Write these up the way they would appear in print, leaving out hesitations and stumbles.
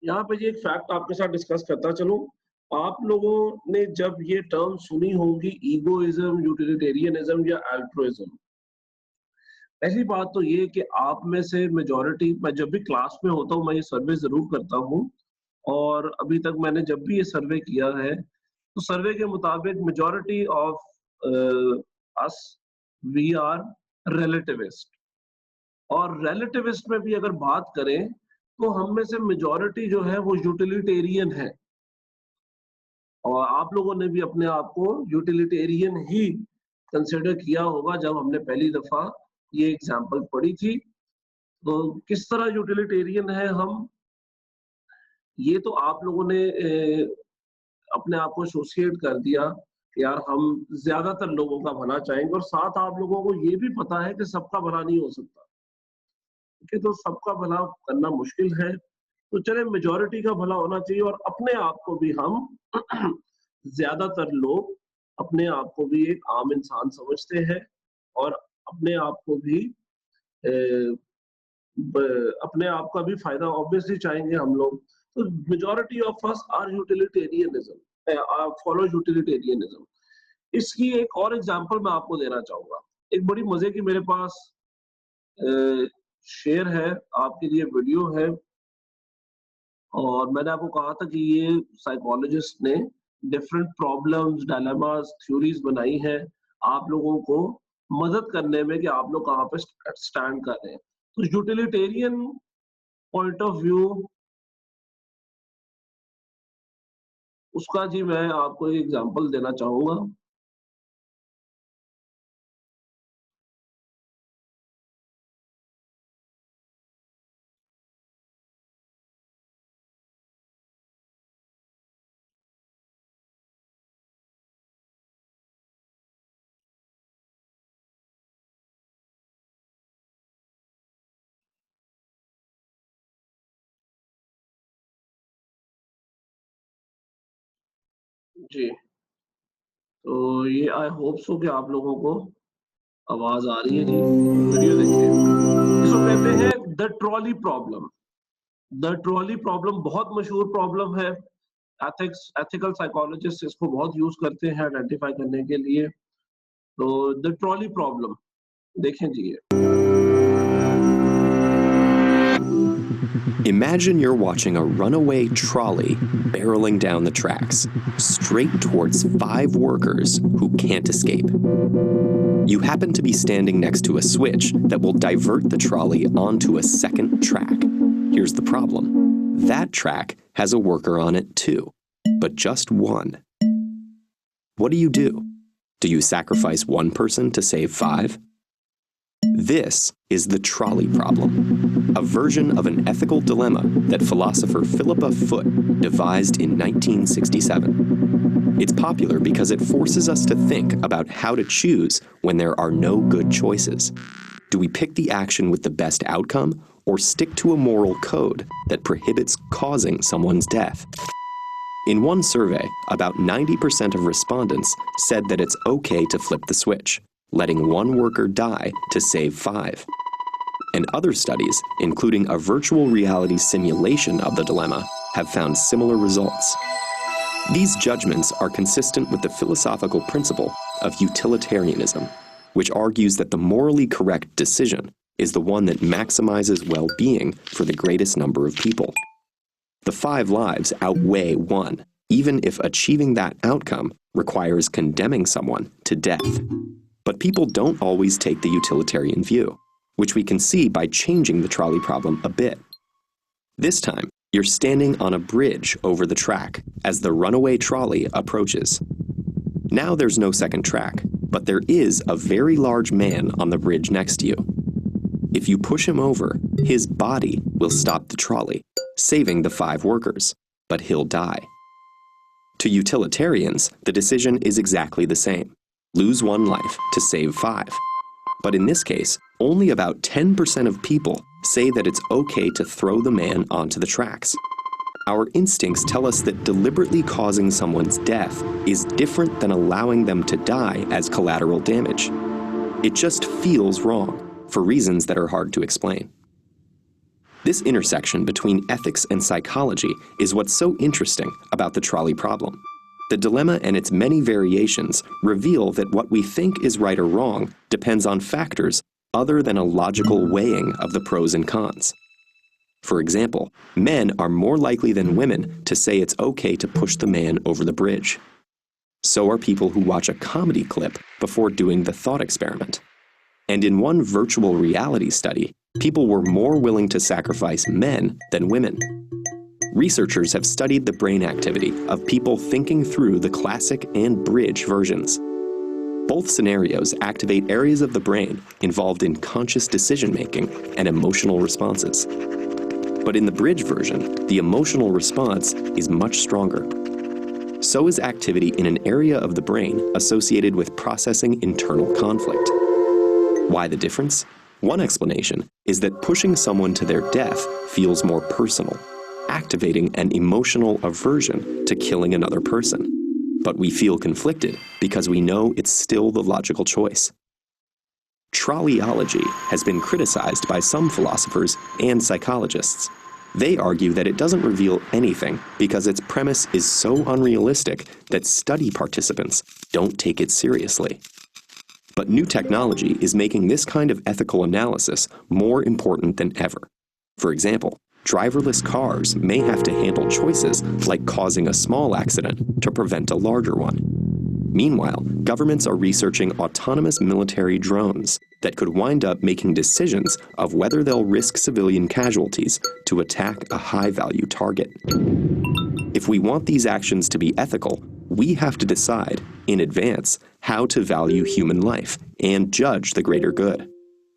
यहाँ पे ये एक फैक्ट आपके साथ डिस्कस करता चलूँ। आप लोगों ने जब ये टर्म सुनी होंगी ईगोइज़्म, यूटिलिटेरियनिज़्म या अल्ट्रुइज़्म। पहली बात तो ये कि आप में से मेजॉरिटी, मैं जब भी क्लास में होता हूँ मैं ये सर्वे ज़रूर करता हूँ और अभी तक मैंने जब भी ये सर्वे किया है, तो सर्वे के मुताबिक majority of us we are relativist. और रिलेटिविस्ट में भी अगर बात करें, तो हम में से मेजॉरिटी जो है वो यूटिलिटेरियन है। और आप लोगों ने भी अपने आप को यूटिलिटेरियन ही कंसिडर किया होगा जब हमने पहली दफा ये एग्जांपल पढ़ी थी। तो किस तरह यूटिलिटेरियन है हम, ये तो आप लोगों ने अपने आप को एसोसिएट कर दिया कि यार हम ज्यादातर लोगों का भला चाहेंगे, और साथ आप लोगों को ये भी पता है कि सबका भला नहीं हो सकता, कि तो सबका भला करना मुश्किल है। तो चले मेजॉरिटी का भला होना चाहिए, और अपने आप को भी हम ज्यादातर लोग अपने आप को भी एक आम इंसान समझते हैं, और अपने आप को भी अपने आप का भी फायदा ऑब्वियसली चाहेंगे हम लोग। तो majority of us are utilitarianism, follow utilitarianism. इसकी एक और एग्जांपल मैं आपको देना चाहूंगा। एक बड़ी मजे की मेरे पास शेयर है, आपके लिए वीडियो है। और मैंने आपको कहा था कि ये साइकोलॉजिस्ट ने डिफरेंट प्रॉब्लम्स, डायलेमास, थ्योरीज बनाई है आप लोगों को मदद करने में कि आप लोग कहाँ पे स्टैंड कर रहे हैं। तो यूटिलिटेरियन पॉइंट ऑफ व्यू, उसका जी मैं आपको एक एग्जांपल देना चाहूंगा। जी, तो ये आई होप सो कि आप लोगों को आवाज आ रही है जी। वीडियो देखिए। इसको कहते हैं the trolley problem. The trolley problem बहुत मशहूर प्रॉब्लम है। एथिकल साइकोलॉजिस्ट इसको बहुत यूज करते हैं आइडेंटिफाई करने के लिए। तो द ट्रॉली प्रॉब्लम देखें जी। Imagine you're watching a runaway trolley barreling down the tracks, straight towards 5 workers who can't escape. You happen to be standing next to a switch that will divert the trolley onto a second track. Here's the problem. That track has a worker on it too, but just one. What do? Do you sacrifice one person to save 5? This is the trolley problem, a version of an ethical dilemma that philosopher Philippa Foot devised in 1967. It's popular because it forces us to think about how to choose when there are no good choices. Do we pick the action with the best outcome, or stick to a moral code that prohibits causing someone's death? In one survey, about 90% of respondents said that it's okay to flip the switch, letting one worker die to save 5. And other studies, including a virtual reality simulation of the dilemma, have found similar results. These judgments are consistent with the philosophical principle of utilitarianism, which argues that the morally correct decision is the one that maximizes well-being for the greatest number of people. The 5 lives outweigh 1, even if achieving that outcome requires condemning someone to death. But people don't always take the utilitarian view, which we can see by changing the trolley problem a bit. This time, you're standing on a bridge over the track as the runaway trolley approaches. Now there's no second track, but there is a very large man on the bridge next to you. If you push him over, his body will stop the trolley, saving the 5 workers, but he'll die. To utilitarians, the decision is exactly the same. Lose 1 life to save 5. But in this case, only about 10% of people say that it's okay to throw the man onto the tracks. Our instincts tell us that deliberately causing someone's death is different than allowing them to die as collateral damage. It just feels wrong, for reasons that are hard to explain. This intersection between ethics and psychology is what's so interesting about the trolley problem. The dilemma and its many variations reveal that what we think is right or wrong depends on factors other than a logical weighing of the pros and cons. For example, men are more likely than women to say it's okay to push the man over the bridge. So are people who watch a comedy clip before doing the thought experiment. And in one virtual reality study, people were more willing to sacrifice men than women. Researchers have studied the brain activity of people thinking through the classic and bridge versions. Both scenarios activate areas of the brain involved in conscious decision-making and emotional responses. But in the bridge version, the emotional response is much stronger. So is activity in an area of the brain associated with processing internal conflict. Why the difference? One explanation is that pushing someone to their death feels more personal, activating an emotional aversion to killing another person. But we feel conflicted because we know it's still the logical choice. Trolleyology has been criticized by some philosophers and psychologists. They argue that it doesn't reveal anything because its premise is so unrealistic that study participants don't take it seriously. But new technology is making this kind of ethical analysis more important than ever. For example, driverless cars may have to handle choices like causing a small accident to prevent a larger one. Meanwhile, governments are researching autonomous military drones that could wind up making decisions of whether they'll risk civilian casualties to attack a high-value target. If we want these actions to be ethical, we have to decide, in advance, how to value human life and judge the greater good.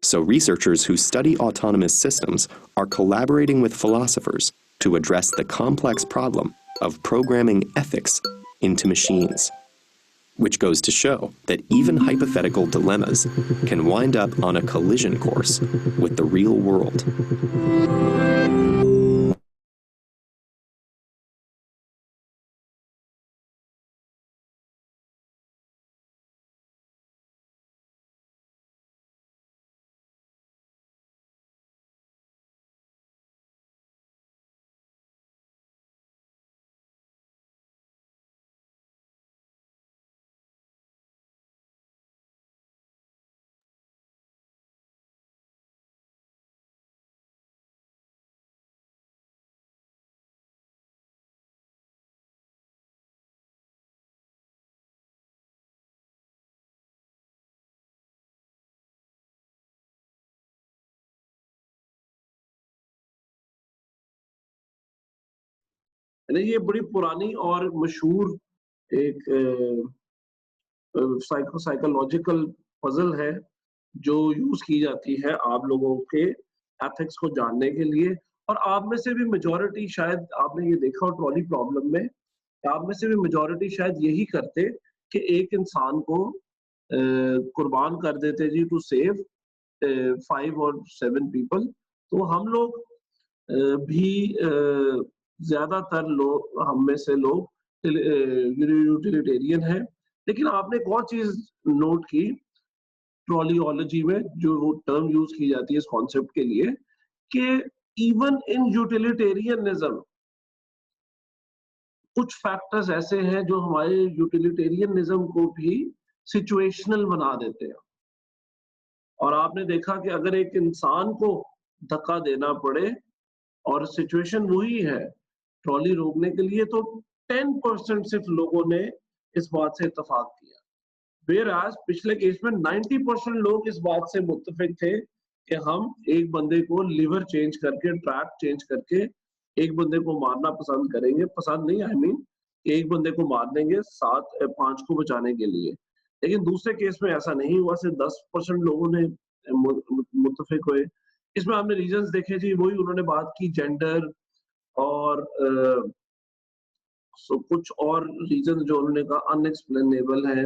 So researchers who study autonomous systems are collaborating with philosophers to address the complex problem of programming ethics into machines. Which goes to show that even hypothetical dilemmas can wind up on a collision course with the real world. यानी ये बड़ी पुरानी और मशहूर एक psychological puzzle है जो use की जाती है आप लोगों के एथिक्स को जानने के लिए। और आप में से भी मेजॉरिटी, शायद आपने ये देखा हो ट्रॉली प्रॉब्लम में, आप में से भी मेजॉरिटी शायद यही करते कि एक इंसान को कुर्बान कर देते जी टू सेव 5 और 7 पीपल। तो हम लोग भी ज्यादातर लोग, हम में से लोग यूटिलिटेरियन है। लेकिन आपने एक और चीज नोट की ट्रॉलीओलॉजी में, जो वो टर्म यूज की जाती है इस कॉन्सेप्ट के लिए, कि इवन इन यूटिलिटेरियनिज्म कुछ फैक्टर्स ऐसे हैं जो हमारे यूटिलिटेरियनिज्म को भी सिचुएशनल बना देते हैं। और आपने देखा कि अगर एक इंसान को धक्का देना पड़े और सिचुएशन वही है ट्रॉली रोकने के लिए, तो 10% सिर्फ लोगों ने इस बात से इत्तेफाक किया। Whereas पिछले केस में 90% लोग इस बात से मुत्तफिक थे कि हम एक बंदे को लिवर चेंज करके, ट्रैक चेंज करके एक बंदे को मारना पसंद करेंगे। पसंद नहीं, आई मीन एक बंदे को मार देंगे 5 को बचाने के लिए। लेकिन दूसरे केस में ऐसा नहीं हुआ, सिर्फ 10% लोगों ने मुत्तफिक हुए। इसमें आपने रीजंस देखे जी, वही उन्होंने बात की जेंडर और कुछ और रीजन जो उन्होंने कहा अनएक्सप्लेनेबल है।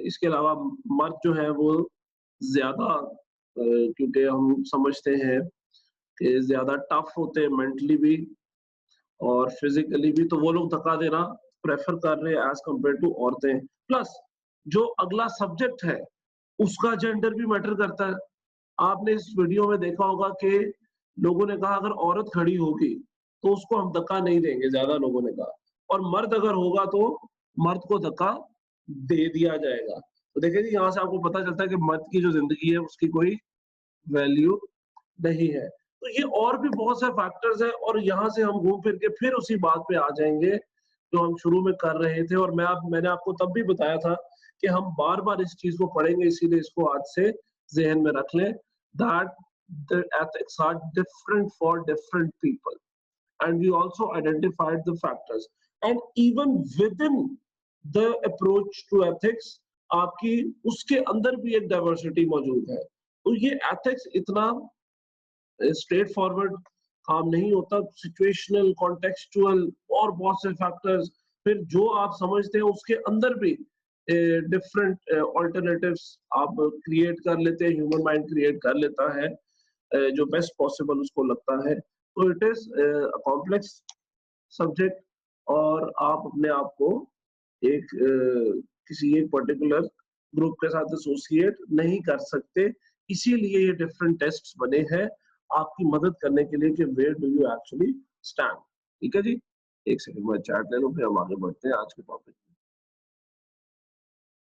इसके अलावा मर्द जो है वो ज्यादा, क्योंकि हम समझते हैं कि ज्यादा टफ होते हैं मेंटली भी और फिजिकली भी, तो वो लोग धक्का देना प्रेफर कर रहे हैं एज कम्पेयर टू औरतें। प्लस जो अगला सब्जेक्ट है उसका जेंडर भी मैटर करता है। आपने इस वीडियो में देखा होगा कि लोगों ने कहा अगर औरत खड़ी होगी तो उसको हम धक्का नहीं देंगे, ज्यादा लोगों ने कहा, और मर्द अगर होगा तो मर्द को धक्का दे दिया जाएगा। तो देखिए जी, यहाँ से आपको पता चलता है कि मर्द की जो जिंदगी है उसकी कोई वैल्यू नहीं है। तो ये और भी बहुत से फैक्टर्स हैं, और यहाँ से हम घूम फिर के फिर उसी बात पे आ जाएंगे जो हम शुरू में कर रहे थे, और मैंने आपको तब भी बताया था कि हम बार-बार इस चीज को पढ़ेंगे, इसीलिए इसको आज से ज़हन में रख लें, that the ethics are different for different people, and we also identified the factors, and even within the approach to ethics आपकी उसके अंदर भी एक डाइवर्सिटी मौजूद है। तो ये एथिक्स इतना स्ट्रेट फॉरवर्ड काम नहीं होता, सिचुएशनल, कॉन्टेक्सचुअल और बहुत से फैक्टर्स, फिर जो आप समझते हैं उसके अंदर भी डिफरेंट ऑल्टरनेटिव्स आप क्रिएट कर लेते हैं, ह्यूमन माइंड क्रिएट कर लेता है जो बेस्ट पॉसिबल उसको लगता है। तो इट इज कॉम्प्लेक्स सब्जेक्ट, और आप अपने आप को एक किसी एक पर्टिकुलर ग्रुप के साथ एसोसिएट नहीं कर सकते, इसीलिए ये डिफरेंट टेस्ट्स बने हैं आपकी मदद करने के लिए कि where do you actually stand. ठीक है जी, एक सेकंड में चैट ले लो, फिर हम आगे बढ़ते हैं आज के टॉपिक में।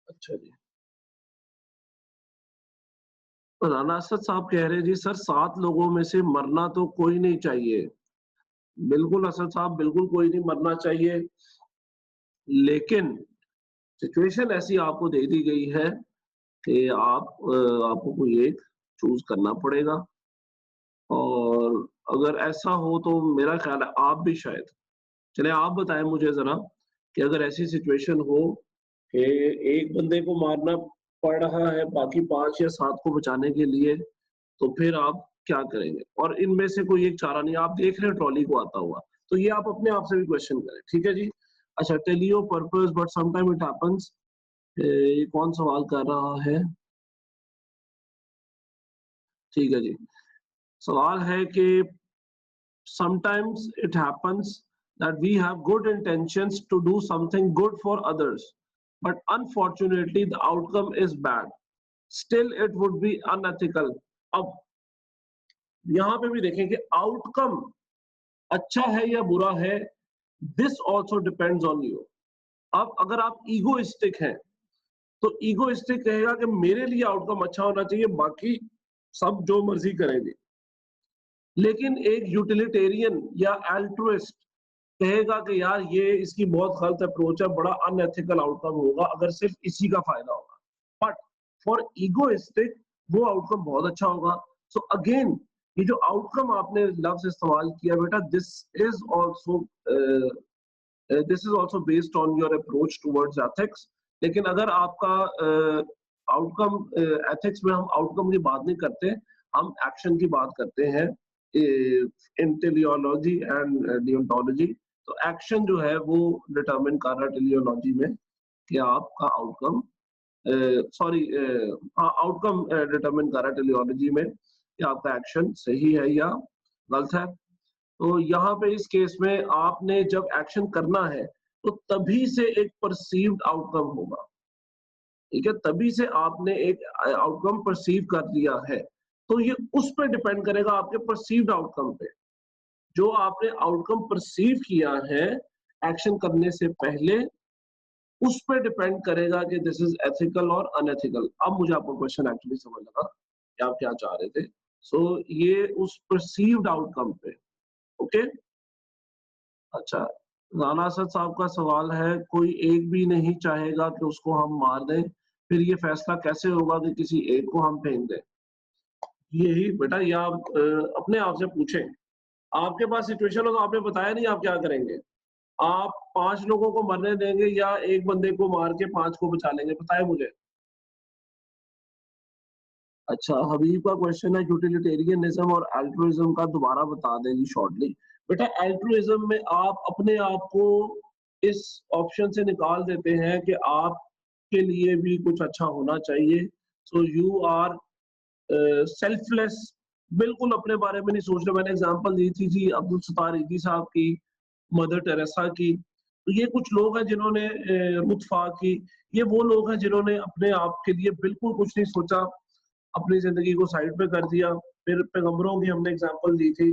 अच्छा जी, तो राना असद साहब कह रहे हैं जी सर 7 लोगों में से मरना तो कोई नहीं चाहिए। बिल्कुल असद साहब, बिल्कुल कोई नहीं मरना चाहिए, लेकिन सिचुएशन ऐसी आपको दे दी गई है कि आपको कोई एक चूज करना पड़ेगा, और अगर ऐसा हो तो मेरा ख्याल है आप भी शायद, चले आप बताएं मुझे जरा कि अगर ऐसी सिचुएशन हो कि एक बंदे को मारना पड़ रहा है बाकी 5 या 7 को बचाने के लिए, तो फिर आप क्या करेंगे? और इनमें से कोई एक चारा नहीं, आप देख रहे हैं ट्रॉली को आता हुआ, तो ये आप अपने आप से भी क्वेश्चन करें। ठीक है जी, अच्छा, tell your purpose but sometime it happens, ये कौन सवाल कर रहा है? ठीक है जी, सवाल है कि sometimes it happens that we have good intentions to do something good for others, but unfortunately the outcome is bad, still it would be unethical। अब यहाँ पे भी देखें कि आउटकम अच्छा है या बुरा है, this also depends on you. अब अगर आप ईगोइस्टिक हैं तो ईगोइस्टिक कहेगा कि मेरे लिए आउटकम अच्छा होना चाहिए, बाकी सब जो मर्जी करेंगे, लेकिन एक यूटिलिटेरियन या एल्ट्रुइस्ट कहेगा कि यार ये इसकी बहुत गलत अप्रोच है, बड़ा अनएथिकल आउटकम होगा अगर सिर्फ इसी का फायदा होगा, बट फॉर ईगोइस्टिक वो आउटकम बहुत अच्छा होगा। सो अगेन ये जो आउटकम आपने लफ्ज इस्तेमाल किया बेटा, this is also based on your approach towards ethics. लेकिन अगर आपका आउटकम एथिक्स में हम आउटकम की बात नहीं करते, हम एक्शन की बात करते हैं इन टेलियोलॉजी एंड डियोंटोलॉजी। तो एक्शन जो है वो डिटरमिन कर रहा है टेलियोलॉजी में कि आपका आउटकम आउटकम डिटरमिन कर रहा है टेलियोलॉजी में कि आपका एक्शन सही है या गलत है। तो यहाँ पे इस केस में आपने जब एक्शन करना है तो तभी से एक परसीव्ड आउटकम होगा, ठीक है, तभी से आपने एक आउटकम परसीव कर लिया है, तो ये उस पर डिपेंड करेगा आपके परसीव्ड आउटकम पे। जो आपने आउटकम परसीव किया है एक्शन करने से पहले, उस पर डिपेंड करेगा कि दिस इज एथिकल और अनएथिकल। अब मुझे आपका क्वेश्चन एक्चुअली समझ लगा कि आप क्या चाह रहे थे। सो ये उस परसीव्ड आउटकम पे, ओके। अच्छा, राना असद साहब का सवाल है, कोई एक भी नहीं चाहेगा कि उसको हम मार दें, फिर ये फैसला कैसे होगा कि किसी एक को हम फेंक दें? यही बेटा, ये आप अपने आप से पूछें। आपके पास सिचुएशन हो तो आपने बताया नहीं आप क्या करेंगे। आप 5 लोगों को मरने देंगे या एक बंदे को मार के 5 को बचा लेंगे, बताएं मुझे। अच्छा, हबीब का क्वेश्चन है यूटिलिटेरियनिज्म और अल्ट्रुइज्म का दोबारा बता दें शॉर्टली। बेटा, अल्ट्रुइज्म में आप अपने आप को इस ऑप्शन से निकाल देते हैं कि आपके लिए भी कुछ अच्छा होना चाहिए। सो यू आर सेल्फलेस, बिल्कुल अपने बारे में नहीं सोच रहे। मैंने एग्जांपल दी थी जी अब्दुल सत्तार ईदी साहब की, मदर टेरेसा की। तो ये कुछ लोग हैं जिन्होंने मुतफा की, ये वो लोग हैं जिन्होंने अपने आप के लिए बिल्कुल कुछ नहीं सोचा, अपनी जिंदगी को साइड पे कर दिया, फिर पैगंबरों की हमने एग्जांपल दी थी,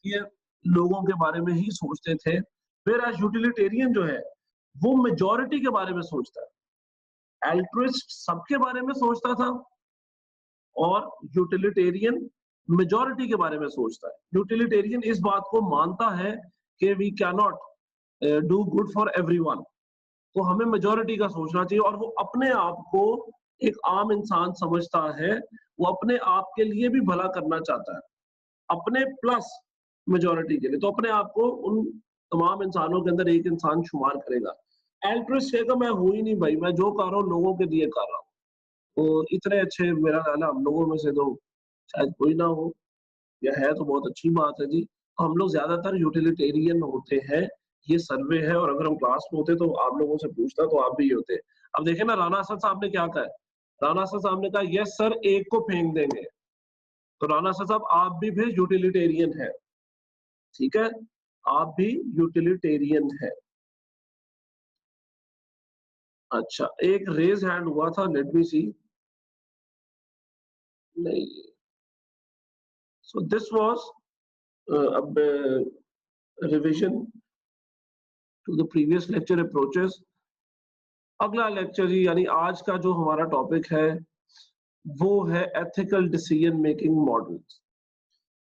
ये लोगों के बारे में ही सोचते थे। फिर एज यूटिलिटेरियन जो है वो मेजॉरिटी के बारे में सोचता है, एल्ट्रुइस्ट सबके बारे में सोचता था और यूटिलिटेरियन मेजॉरिटी के बारे में सोचता है। यूटिलिटेरियन इस बात को मानता है कि we can not do good for everyone, तो हमें मेजॉरिटी का सोचना चाहिए और वो अपने आप को एक आम इंसान समझता है, वो अपने आप के लिए भी भला करना चाहता है, अपने प्लस मेजॉरिटी के लिए, तो अपने आप को उन तमाम इंसानों के अंदर एक इंसान शुमार करेगा। एल्ट्रुइस्ट कहेगा मैं हूं ही नहीं भाई, मैं जो कर रहा हूँ लोगों के लिए कर रहा हूँ, तो इतने अच्छे मेरा ख्याल है हम लोगों में से तो शायद कोई ना हो, या है तो बहुत अच्छी बात है जी। तो हम लोग ज्यादातर यूटिलिटेरियन होते हैं, ये सर्वे है, और अगर हम क्लास में होते तो आप लोगों से पूछता तो आप भी ये होते। अब देखें ना, राना असद साहब ने क्या कहा है, राना असद साहब ने कहा यस सर एक को फेंक देंगे, तो राना असद साहब आप भी फिर यूटिलिटेरियन है, ठीक है, आप भी यूटिलिटेरियन है। अच्छा, एक रेज हैंड हुआ था, लेट मी सी, नहीं, सो दिस वाज अब revision to the previous lecture approaches. अगला लेक्चर जी, यानी आज का जो हमारा टॉपिक है वो है एथिकल डिसीजन मेकिंग मॉडल्स।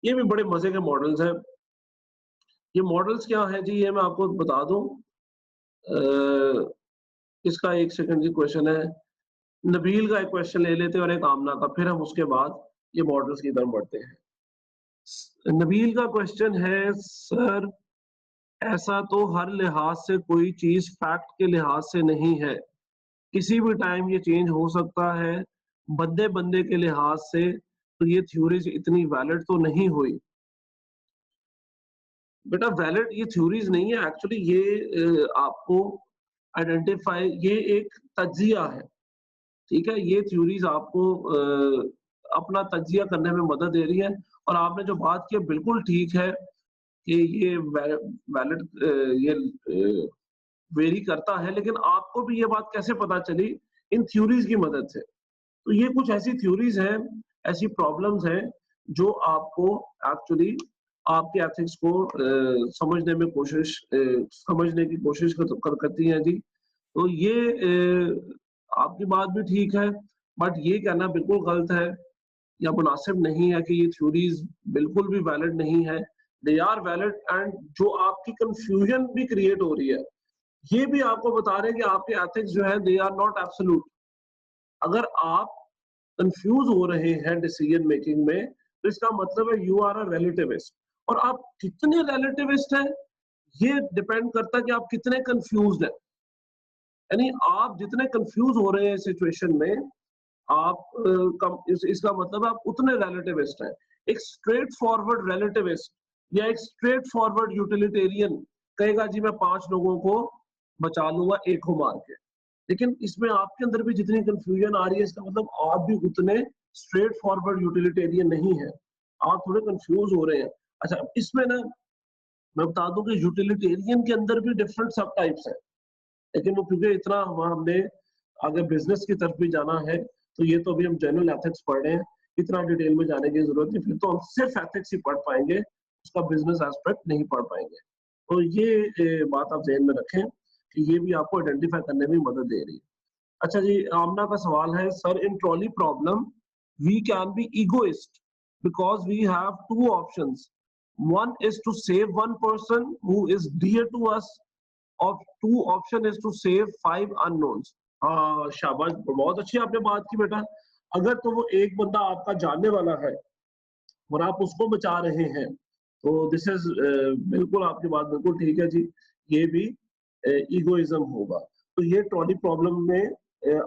ये भी बड़े मजे के मॉडल्स हैं। ये मॉडल्स क्या है जी, ये मैं आपको बता दूं। इसका एक सेकंड जी क्वेश्चन है, नबील का एक क्वेश्चन ले लेते हैं और एक आमना का, फिर हम उसके बाद ये मॉडल्स की तरफ बढ़ते हैं। नबील का क्वेश्चन है, सर ऐसा तो हर लिहाज से कोई चीज फैक्ट के लिहाज से नहीं है, किसी भी टाइम ये चेंज हो सकता है, बंदे बंदे के लिहाज से तो ये थ्योरीज इतनी वैलिड तो नहीं हुई। बेटा वैलिड ये थ्योरीज नहीं है एक्चुअली, ये आपको आइडेंटिफाई, ये एक तज्जिया है, ठीक है, ये थ्योरीज आपको अपना तज्जिया करने में मदद दे रही है। और आपने जो बात की बिल्कुल ठीक है कि ये वैलिड ये वेरी करता है, लेकिन आपको भी ये बात कैसे पता चली, इन थ्योरीज की मदद से। तो ये कुछ ऐसी थ्योरीज हैं, ऐसी प्रॉब्लम्स हैं जो आपको एक्चुअली आपके एथिक्स को समझने में कोशिश समझने की कोशिश करती हैं जी। तो ये आपकी बात भी ठीक है, बट ये कहना बिल्कुल गलत है या मुनासिब नहीं है कि ये थ्योरीज बिल्कुल भी वैलिड नहीं है। दे आर वैलिड, एंड जो आपकी कंफ्यूजन भी क्रिएट हो रही है, ये भी आपको बता रहे हैं कि आपके एथिक्स जो है दे आर नॉट एब्सोल्यूट। अगर आप कंफ्यूज हो रहे हैं डिसीजन मेकिंग में, तो इसका मतलब है यू आर अ रिलेटिविस्ट। और आप कितने रिलेटिविस्ट हैं ये डिपेंड करता है कि आप कितने कंफ्यूज्ड हैं। यानी आप जितने कंफ्यूज हो रहे हैं सिचुएशन में, आप इसका मतलब आप उतने रिलेटिविस्ट हैं। एक स्ट्रेट फॉरवर्ड रिलेटिविस्ट या एक स्ट्रेट फॉरवर्ड यूटिलिटेरियन कहेगा जी मैं 5 लोगों को बचा लूंगा एक को मार के, लेकिन इसमें आपके अंदर भी जितनी कंफ्यूजन आ रही है, इसका मतलब आप भी उतने स्ट्रेट फॉरवर्ड यूटिलिटेरियन नहीं है, आप थोड़े कंफ्यूज हो रहे हैं। अच्छा, इसमें ना मैं बता दूं कि यूटिलिटेरियन के अंदर भी डिफरेंट सब टाइप्स हैं, लेकिन वो क्योंकि इतना हमने आगे बिजनेस की तरफ भी जाना है, तो ये तो अभी हम जनरल एथिक्स पढ़ रहे हैं, इतना डिटेल में जाने की जरूरत नहीं, फिर तो हम सिर्फ एथिक्स ही पढ़ पाएंगे, उसका बिजनेस एस्पेक्ट नहीं पढ़ पाएंगे। तो ये बात आप ध्यान में रखें कि ये भी आपको आइडेंटिफाई करने में मदद दे रही है। अच्छा जी, आमना का सवाल है, sir in trolley problem we can be egoist because we have two options, one is to save one person who is dear to us, or two option is to save 5 unknowns। हाँ शाबाश, बहुत अच्छी आपने बात की बेटा। अगर तो वो एक बंदा आपका जानने वाला है और आप उसको बचा रहे हैं, तो दिस इज बिल्कुल आपकी बात बिल्कुल ठीक है जी, ये भी ईगोइज्म होगा। तो ये ट्रॉली प्रॉब्लम में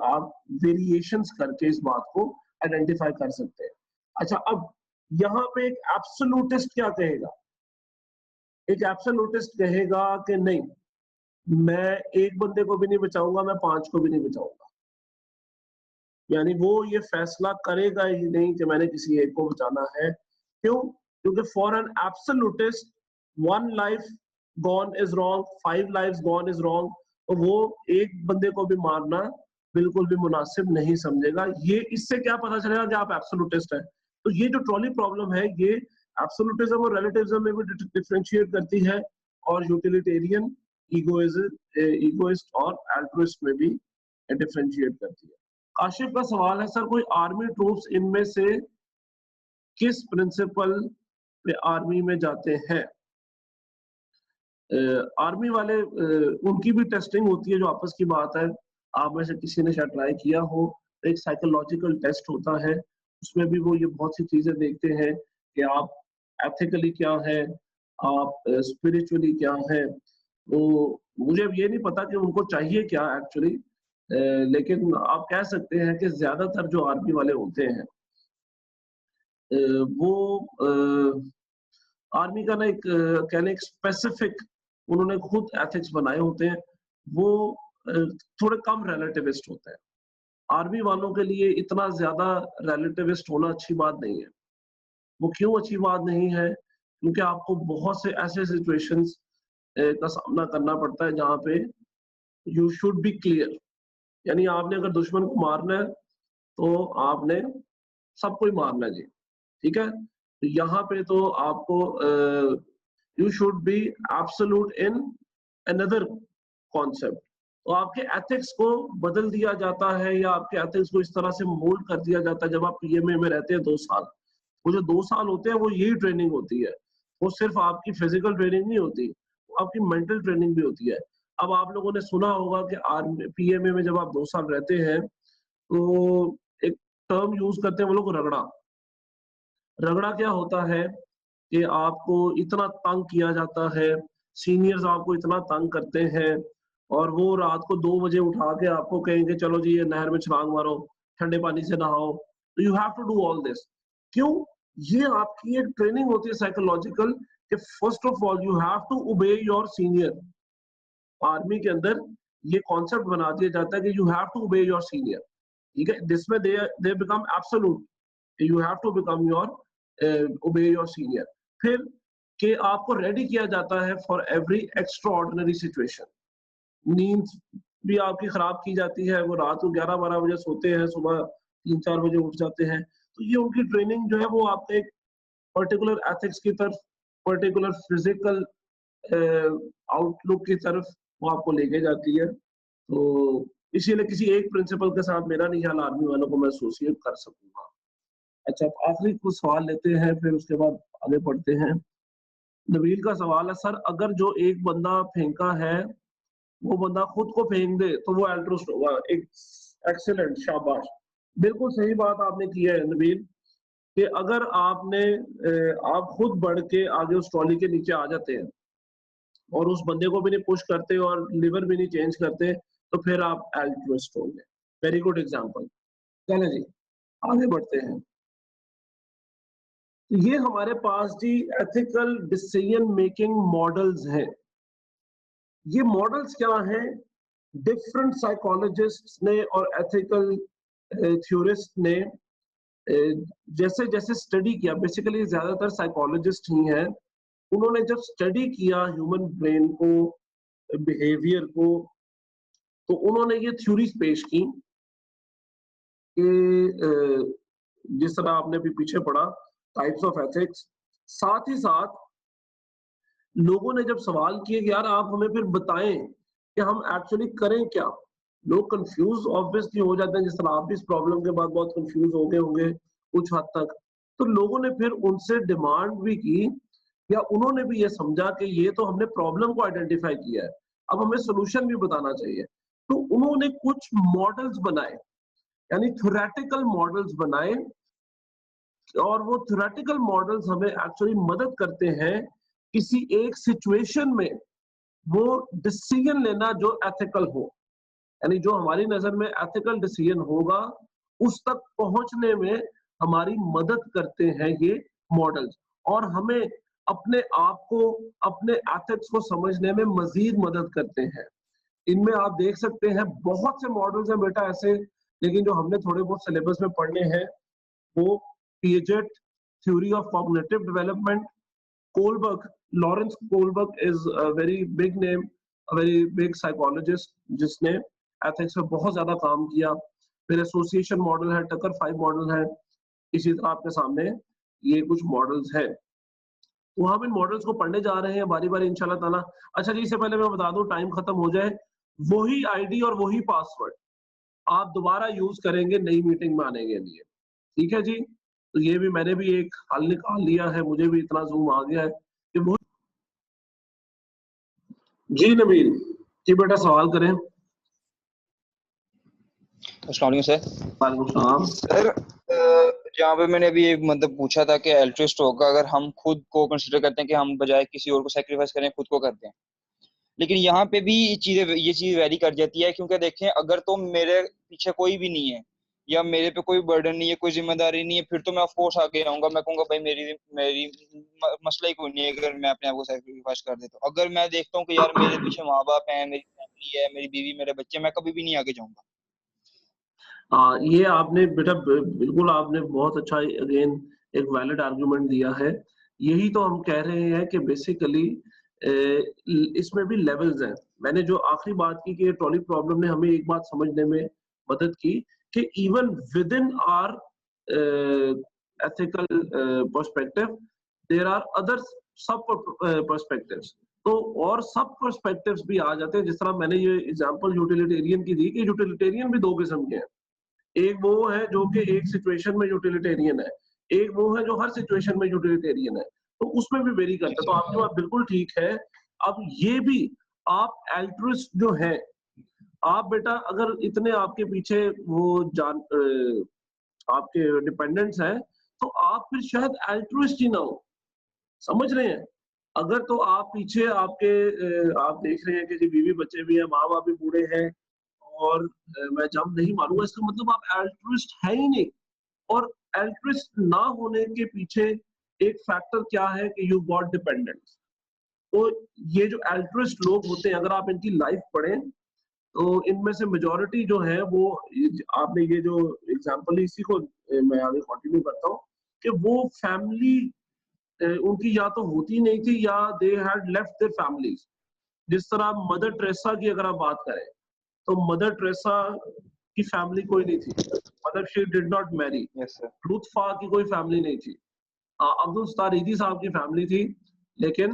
आप वेरिएशंस करके इस बात को आइडेंटिफाई कर सकते हैं। अच्छा, अब यहाँ पे एक एब्सोल्यूटिस्ट क्या कहेगा, एक एब्सोल्यूटिस्ट कहेगा कि नहीं, मैं एक बंदे को भी नहीं बचाऊंगा, मैं 5 को भी नहीं बचाऊंगा। यानी वो ये फैसला करेगा ही नहीं कि मैंने किसी एक को बचाना है। क्यों? क्योंकि for an absolutist 1 life gone is wrong, 5 lives gone is wrong. तो वो एक बंदे को भी मारना बिल्कुल भी मुनासिब नहीं समझेगा। ये इससे क्या पता चलेगा कि आप एब्सोल्यूटिस्ट हैं? तो ये जो ट्रॉली प्रॉब्लम है ये एब्सोल्यूटिज्म और रिलेटिविज्म में भी डिफरेंशिएट करती है, और यूटिलिटेरियन, इगोइस्ट और एल्ट्रुइस्ट में भी डिफरेंशिएट करती है। काशिफ का सवाल है, सर कोई आर्मी ट्रूप्स इनमें से किस प्रिंसिपल पे आर्मी में जाते हैं? आर्मी वाले उनकी भी टेस्टिंग होती है, जो आपस की बात है। आप में से किसी ने शायद ट्राई किया हो, एक साइकोलॉजिकल टेस्ट होता है, उसमें भी वो ये बहुत सी चीजें देखते हैं कि आप एथिकली क्या है, आप स्पिरिचुअली क्या है। तो मुझे अब ये नहीं पता कि उनको चाहिए क्या एक्चुअली, लेकिन आप कह सकते हैं कि ज्यादातर जो आर्मी वाले होते हैं वो आर्मी का ना एक कहने एक स्पेसिफिक उन्होंने खुद एथिक्स बनाए होते हैं, वो थोड़े कम रिलेटिविस्ट होते हैं। आर्मी वालों के लिए इतना ज्यादा रिलेटिविस्ट होना अच्छी बात नहीं है। वो क्यों अच्छी बात नहीं है? क्योंकि आपको बहुत से ऐसे सिचुएशंस का सामना करना पड़ता है जहाँ पे यू शुड बी क्लियर, यानी आपने अगर दुश्मन को मारना है तो आपने सबको ही मारना है जी, ठीक है। तो यहाँ पे तो आपको you should be absolute in another concept. तो आपके एथिक्स को बदल दिया जाता है, या आपके एथिक्स को इस तरह से मोल्ड कर दिया जाता है जब आप पीएमए में रहते हैं 2 साल। वो जो 2 साल होते हैं वो यही ट्रेनिंग होती है। वो सिर्फ आपकी फिजिकल ट्रेनिंग नहीं होती, वो आपकी मेंटल ट्रेनिंग भी होती है। अब आप लोगों ने सुना होगा कि आर्मी पीएमए में जब आप 2 साल रहते हैं तो एक टर्म यूज करते हैं वो लोग, रगड़ा। रगड़ा क्या होता है कि आपको इतना तंग किया जाता है, सीनियर्स आपको इतना तंग करते हैं, और वो रात को 2 बजे उठा के आपको कहेंगे चलो जी ये नहर में छलांग मारो, ठंडे पानी से नहाओ। तो you have to do all this. क्यों? ये आपकी एक ट्रेनिंग होती है साइकोलॉजिकल, कि first of all you have to obey your senior. Army के अंदर ये कॉन्सेप्ट बना दिया जाता है कि you have to obey your senior, ठीक है। जिसमें they become absolute, you have to become your obey your senior. फिर कि आपको रेडी किया जाता है for every extraordinary situation. नींद भी आपकी खराब की जाती है, वो रात को 11-12 बजे सोते हैं, सुबह 3-4 बजे उठ जाते हैं। तो ये उनकी ट्रेनिंग जो है वो आपको एक पर्टिकुलर एथिक्स की तरफ, पर्टिकुलर फिजिकल आउटलुक की तरफ वो आपको लेके जाती है। तो इसीलिए किसी एक प्रिंसिपल के साथ मेरा नहीं ख्याल आर्मी वालों को मैं एसोसिएट कर सकूंगा। अच्छा, आखिरी कुछ सवाल लेते हैं, फिर उसके बाद आगे बढ़ते हैं। नबील का सवाल है, सर अगर जो एक बंदा फेंका है वो बंदा खुद को फेंक दे तो वो एल्ट्रुइस्ट होगा? एक एक्सीलेंट, शाबाश, बिल्कुल सही बात आपने की है नबील, कि अगर आप खुद बढ़ के आगे उस ट्रॉली के नीचे आ जाते हैं और उस बंदे को भी नहीं पुश करते और लिवर भी नहीं चेंज करते, तो फिर आप एल्ट्रुइस्ट होंगे। Very good example. चलें जी, आगे बढ़ते हैं। ये हमारे पास जी एथिकल डिसीजन मेकिंग मॉडल्स हैं। ये मॉडल्स क्या हैं? डिफरेंट साइकोलॉजिस्ट्स ने और एथिकल थ्योरिस्ट ने जैसे जैसे स्टडी किया, बेसिकली ज्यादातर साइकोलॉजिस्ट ही हैं, उन्होंने जब स्टडी किया ह्यूमन ब्रेन को, बिहेवियर को, तो उन्होंने ये थ्योरीज पेश की कि जिस तरह आपने भी पीछे पढ़ा, टाइप्स ऑफ एथिक्स। साथ ही साथ लोगों ने जब सवाल किए कि यार आप हमें फिर बताएं कि हम एक्चुअली करें क्या, लोग कंफ्यूज ऑब्वियसली हो जाते हैं, जिस तरह आप भी इस प्रॉब्लम के बाद बहुत कंफ्यूज हो गए होंगे कुछ हद तक। तो लोगों ने फिर उनसे डिमांड भी की, या उन्होंने भी ये समझा कि ये तो हमने प्रॉब्लम को आइडेंटिफाई किया है, अब हमें सोल्यूशन भी बताना चाहिए। तो उन्होंने कुछ मॉडल्स बनाए, यानी थ्योरेटिकल मॉडल्स बनाए, और वो थ्योरेटिकल मॉडल्स हमें एक्चुअली मदद करते हैं किसी एक सिचुएशन में वो डिसीजन लेना जो एथिकल हो, यानी जो हमारी नजर में एथिकल डिसीजन होगा उस तक पहुंचने में हमारी मदद करते हैं ये मॉडल्स, और हमें अपने आप को, अपने एथिक्स को समझने में मजीद मदद करते हैं। इनमें आप देख सकते हैं बहुत से मॉडल्स हैं बेटा ऐसे, लेकिन जो हमने थोड़े बहुत सिलेबस में पढ़ने हैं वो Piaget, theory of cognitive development, Kohlberg, Lawrence Kohlberg is a very big name, a very big psychologist जिसने एथिक्स में बहुत ज्यादा काम किया। फिर एसोसिएशन मॉडल है, टकर 5 मॉडल है, इसी तरह आपके सामने ये कुछ मॉडल्स हैं, तो हम इन मॉडल्स को पढ़ने जा रहे हैं बारी बारी इंशाल्लाह ताला। अच्छा जी, इससे पहले मैं बता दूं, टाइम खत्म हो जाए, वही आईडी और वही पासवर्ड आप दोबारा यूज करेंगे नई मीटिंग में आने के लिए, ठीक है जी। तो ये भी मैंने भी एक हल निकाल लिया है, मुझे भी इतना जूम आ गया है कि वो। जी नबील जी, बेटा सवाल करें। अस्सलाम वालेकुम सर। वालेकुम सलाम। सर जहाँ पे मैंने अभी एक मतलब पूछा था कि अल्ट्रास्टॉक का अगर हम खुद को कंसिडर करते हैं कि हम बजाय किसी और को सेक्रीफाइस करें खुद को करते हैं, लेकिन यहाँ पे भी ये चीज वेरी कर जाती है, क्योंकि देखें अगर तो मेरे पीछे कोई भी नहीं है या मेरे पे कोई बर्डन नहीं है, कोई जिम्मेदारी नहीं है, फिर तो मैं ऑफ कोर्स आगे आऊंगा, मैं कहूंगा भाई मेरी मेरी मसला ही कोई नहीं है अगर मैं अपने आप को सेक्रीफाइस कर देता हूँ। अगर मैं देखता हूँ कि यार मेरे पीछे माँ बाप हैं, मेरी फैमिली है, मेरी बीवी, मेरे बच्चे, मैं कभी भी नहीं आगे जाऊंगा। ये आपने बेटा बिल्कुल आपने बहुत अच्छा अगेन एक वैलिड आर्गुमेंट दिया है। यही तो हम कह रहे हैं कि बेसिकली इसमें भी लेवल्स हैं। मैंने जो आखिरी बात की कि ट्रॉली प्रॉब्लम ने हमें एक बात समझने में मदद की कि even within our ethical perspective there are other sub perspectives. तो और सब पर्सपेक्टिव्स भी आ जाते हैं। जिस तरह मैंने ये एग्जांपल यूटिलिटेरियन की दी कि यूटिलिटेरियन भी दो किस्म के हैं। एक वो है जो कि एक सिचुएशन में यूटिलिटेरियन है, एक वो है जो हर सिचुएशन में यूटिलिटेरियन है, तो उसमें भी वेरी करता है। तो आपकी बात बिल्कुल ठीक है। अब ये भी आप एल्ट्रुइस्ट जो है, आप बेटा अगर इतने आपके पीछे वो आपके डिपेंडेंट्स हैं, तो आप फिर शायद एल्ट्रुइस्ट ही ना हो, समझ रहे हैं। अगर तो आप पीछे आपके आप देख रहे हैं कि जी बीवी बच्चे भी हैं, माँ बाप भी बूढ़े हैं और मैं जंप नहीं मारूंगा, इसका मतलब आप एल्ट्रुइस्ट है ही नहीं। और एल्ट्रुइस्ट ना होने के पीछे एक फैक्टर क्या है कि यू गॉट डिपेंडेंस। तो ये जो एल्ट्रुइस्ट लोग होते हैं, अगर आप इनकी लाइफ पढ़ें तो इनमें से मेजॉरिटी जो है वो आपने ये जो एग्जांपल है इसी को मैं आगे कंटिन्यू करता हूँ कि वो फैमिली उनकी या तो होती नहीं थी या they had left their families. जिस तरह मदर टेरेसा की अगर आप बात करें तो मदर टेरेसा की फैमिली कोई नहीं थी, मतलब she did not marry. Yes sir. Ruth फा की कोई फैमिली नहीं थी। अब्दुल सत्तार ईदी साहब की फैमिली थी, लेकिन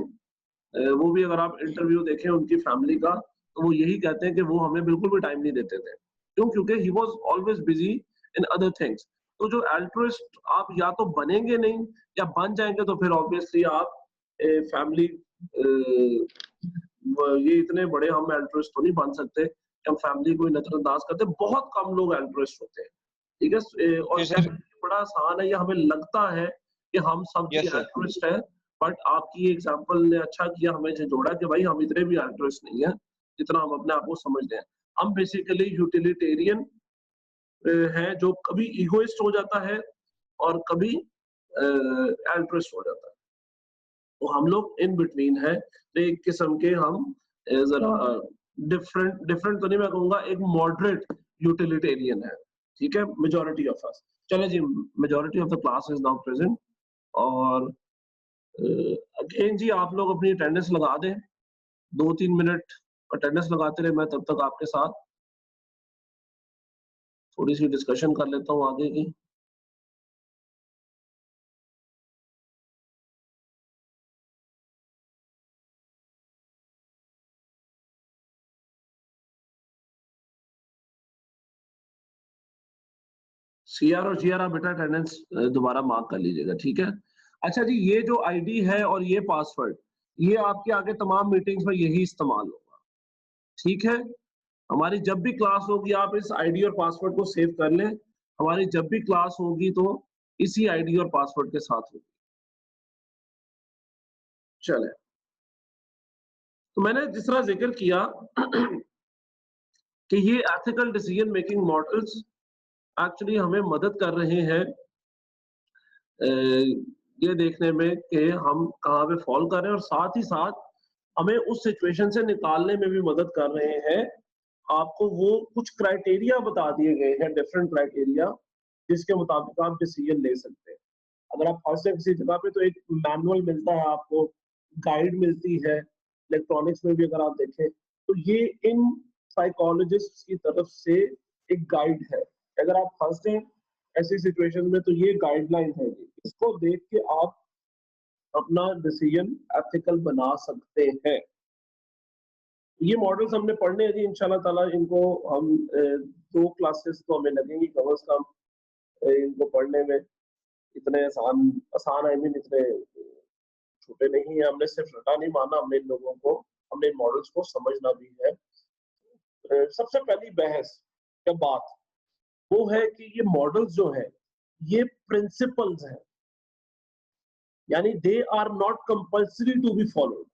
वो भी अगर आप इंटरव्यू देखें उनकी फैमिली का तो वो यही कहते हैं कि वो हमें बिल्कुल भी टाइम नहीं देते थे। क्यों? क्योंकि he was always busy in other things. तो जो एल्ट्रुइस्ट आप या तो बनेंगे नहीं या बन जाएंगे तो फिर ऑब्वियसली आप फैमिली ये इतने बड़े हम एल्ट्रुइस्ट तो नहीं बन सकते कि हम फैमिली को नजरअंदाज करते। बहुत कम लोग एल्ट्रुइस्ट होते हैं, ठीक है। और जी सर। बड़ा आसान है, ये हमें लगता है कि हम सब भी यस सर। एल्ट्रुइस्ट है, बट आपकी एग्जांपल ने अच्छा किया, हमें जोड़ा कि भाई हम इतने भी एल्ट्रुइस्ट नहीं है जितना हम अपने आप को समझते हैं। हम बेसिकली यूटिलिटेरियन है जो कभी इगोइस्ट हो जाता है और कभी एल्ट्रुइस्ट हो जाता है। तो हम लोग इन बिटवीन है, तो एक किस्म के हम जरा डिफरेंट डिफरेंट तो नहीं मैं कहूंगा, एक मॉडरेट यूटिलिटेरियन है, ठीक है, मेजॉरिटी ऑफ अस। चले जी, majority of the class is now present. और अगेन जी आप लोग अपनी अटेंडेंस लगा दें, 2-3 मिनट अटेंडेंस लगाते रहे, मैं तब तक आपके साथ थोड़ी सी डिस्कशन कर लेता हूँ आगे की। सीआर और जीआर आप बेटा अटेंडेंस दोबारा मार्क कर लीजिएगा, ठीक है। अच्छा जी, ये जो आईडी है और ये पासवर्ड, ये आपके आगे तमाम मीटिंग्स में यही इस्तेमाल होगा, ठीक है। हमारी जब भी क्लास होगी आप इस आईडी और पासवर्ड को सेव कर लें। हमारी जब भी क्लास होगी तो इसी आईडी और पासवर्ड के साथ होगी। चले, तो मैंने जिस तरह जिक्र किया कि ये ethical decision making models actually हमें मदद कर रहे हैं ये देखने में कि हम कहाँ पे फॉल कर रहे हैं, और साथ ही साथ हमें उस सिचुएशन से निकालने में भी मदद कर रहे हैं। आपको वो कुछ क्राइटेरिया बता दिए गए हैं, डिफरेंट क्राइटेरिया, जिसके मुताबिक आप डिसीजन ले सकते हैं। अगर आप फंसे हैं किसी जगह पे तो एक मैनुअल मिलता है आपको, गाइड मिलती है। इलेक्ट्रॉनिक्स में भी अगर आप देखें तो ये इन साइकोलॉजिस्ट की तरफ से एक गाइड है। अगर आप फंसे ऐसी सिचुएशन में तो ये गाइडलाइन है जी, इसको देख के आप अपना डिसीजन एथिकल बना सकते हैं। ये मॉडल्स हमने पढ़ने हैं जी इंशाल्लाह ताला, इनको हम 2 क्लासेस तो हमें लगेंगी कम से कम इनको पढ़ने में। इतने आसान आई मीन इतने छोटे नहीं है, हमने सिर्फ रटा नहीं माना, हमने इन लोगों को, हमने इन मॉडल्स को समझना भी है। सबसे पहली बहस या बात वो है कि ये मॉडल्स जो है ये प्रिंसिपल्स हैं, यानी they are not compulsory to be followed.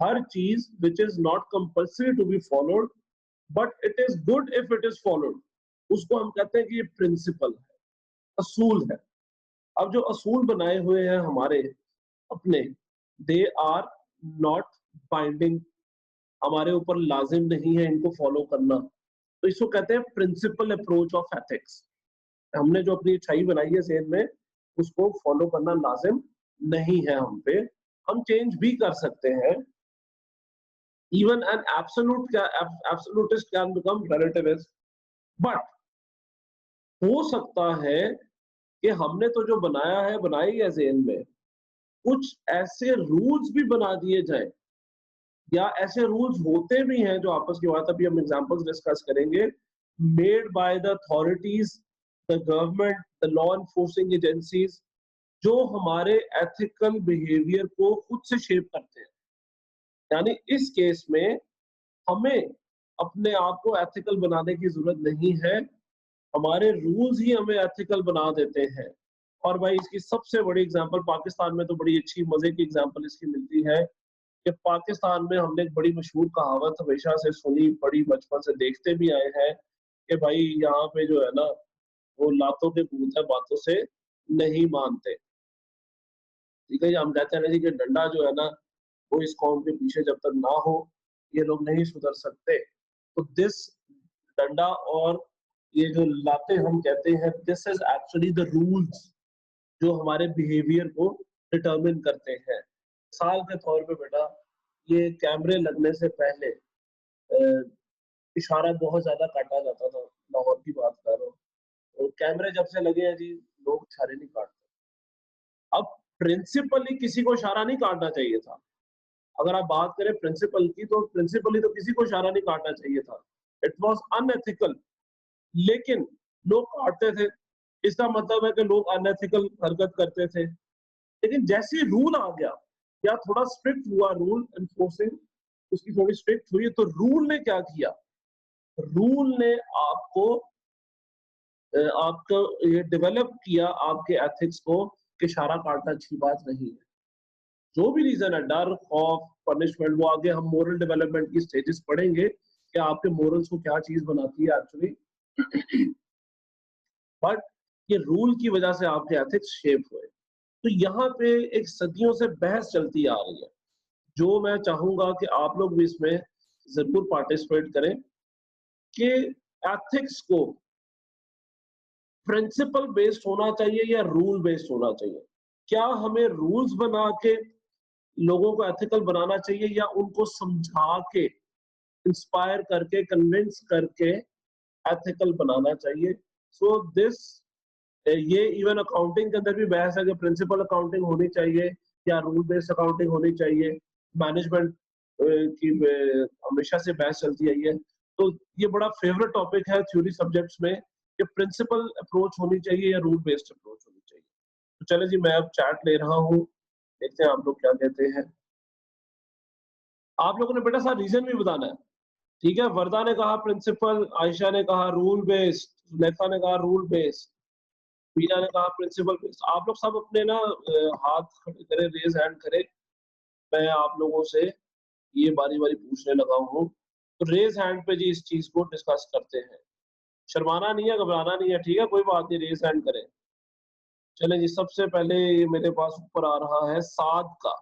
हर चीज which is not compulsory to be followed but it is good if it is followed, उसको हम कहते हैं कि ये प्रिंसिपल है, असूल है। अब जो असूल बनाए हुए हैं हमारे अपने, दे आर नॉट बाइंडिंग, हमारे ऊपर लाजिम नहीं है इनको फॉलो करना, तो इसको कहते हैं प्रिंसिपल अप्रोच ऑफ एथिक्स। हमने जो अपनी अच्छाई बनाई है ज़हन में, उसको फॉलो करना लाजिम नहीं है हम पे, हम चेंज भी कर सकते हैं। Even an absolutist can become relativist, but हो सकता है कि हमने तो जो बनाया है, बनाई है ज़हन में, कुछ ऐसे रूल्स भी बना दिए जाए, या ऐसे रूल्स होते भी हैं जो आपस की बात, अभी हम एग्जांपल्स डिस्कस करेंगे, made by the authorities, the government, the law enforcing agencies, जो हमारे एथिकल बिहेवियर को खुद से शेप करते हैं। यानी इस केस में हमें अपने आप को एथिकल बनाने की जरूरत नहीं है, हमारे रूल्स ही हमें एथिकल बना देते हैं। और भाई इसकी सबसे बड़ी एग्जांपल पाकिस्तान में तो बड़ी अच्छी मजे की एग्जांपल इसकी मिलती है कि पाकिस्तान में हमने एक बड़ी मशहूर कहावत हमेशा से सुनी, बड़ी बचपन से देखते भी आए हैं कि भाई यहाँ पे जो है ना, वो लातों के भूत है, बातों से नहीं मानते। ठीक है जी, हम कहते हैं ना जी कि डंडा जो है ना, वो इस कौम के पीछे जब तक ना हो, ये लोग नहीं सुधर सकते। तो दिस डंडा और ये जो लाते हम कहते हैं, this is actually the rules जो हमारे बिहेवियर को डिटरमिन करते हैं। साल के तौर पे बेटा, ये कैमरे लगने से पहले इशारा बहुत ज्यादा काटा जाता था, लाहौर की बात कर रहा हूँ। और कैमरे जब से लगे हैं जी, लोग इशारे नहीं काटते। अब प्रिंसिपली किसी को इशारा नहीं काटना चाहिए था। अगर आप बात करें प्रिंसिपल की, तो प्रिंसिपली तो किसी को इशारा नहीं काटना चाहिए था, इट वॉज अनएथिकल, लेकिन लोग काटते थे। इसका मतलब है कि लोग अनएथिकल हरकत करते थे। लेकिन जैसे ही रूल आ गया, या थोड़ा स्ट्रिक्ट हुआ रूल एनफोर्सिंग, उसकी थोड़ी स्ट्रिक्ट हुई, तो रूल ने क्या किया, रूल ने आपको ये डेवलप किया आपके एथिक्स को कि इशारा काटना अच्छी बात नहीं है। जो भी रीजन है, डर, खौफ, पनिशमेंट, वो आगे हम मोरल डेवलपमेंट की स्टेजेस पढ़ेंगे कि आपके मोरल्स को क्या चीज बनाती है एक्चुअली। बट ये रूल की वजह से आपके एथिक्स शेप हुए। तो यहाँ पे एक सदियों से बहस चलती आ रही है, जो मैं चाहूंगा कि आप लोग भी इसमें जरूर पार्टिसिपेट करें, कि एथिक्स को प्रिंसिपल बेस्ड होना चाहिए या रूल बेस्ड होना चाहिए। क्या हमें रूल्स बना के लोगों को एथिकल बनाना चाहिए, या उनको समझा के, इंस्पायर करके, कन्विंस करके एथिकल बनाना चाहिए। सो दिस ये इवन अकाउंटिंग के अंदर भी बहस है कि प्रिंसिपल अकाउंटिंग होनी चाहिए या रूल बेस्ड अकाउंटिंग होनी चाहिए। मैनेजमेंट की हमेशा से बहस चलती आई है। तो ये बड़ा फेवरेट टॉपिक है थ्योरी सब्जेक्ट्स में कि प्रिंसिपल अप्रोच होनी चाहिए या रूल बेस्ड अप्रोच होनी चाहिए। तो चले जी, मैं अब चैट ले रहा हूँ, देखते हैं आप लोग क्या कहते हैं। आप लोगों ने बेटा सारा रीजन भी बताना है, ठीक है। वर्दा ने कहा प्रिंसिपल, आयशा ने कहा रूल बेस्ड, सुलेखा ने कहा रूल बेस्ड, मीना ने कहा प्रिंसिपल बेस्ड। आप लोग सब अपने ना हाथ खड़े करें, रेज हैंड करें, मैं आप लोगों से ये बारी बारी पूछने लगा हूँ। तो रेज हैंड पे जी इस चीज को डिस्कस करते हैं, शर्माना नहीं है, घबराना नहीं है, ठीक है, कोई बात नहीं, रेज हैंड करें। चले जी, सबसे पहले मेरे पास ऊपर आ रहा है साद का।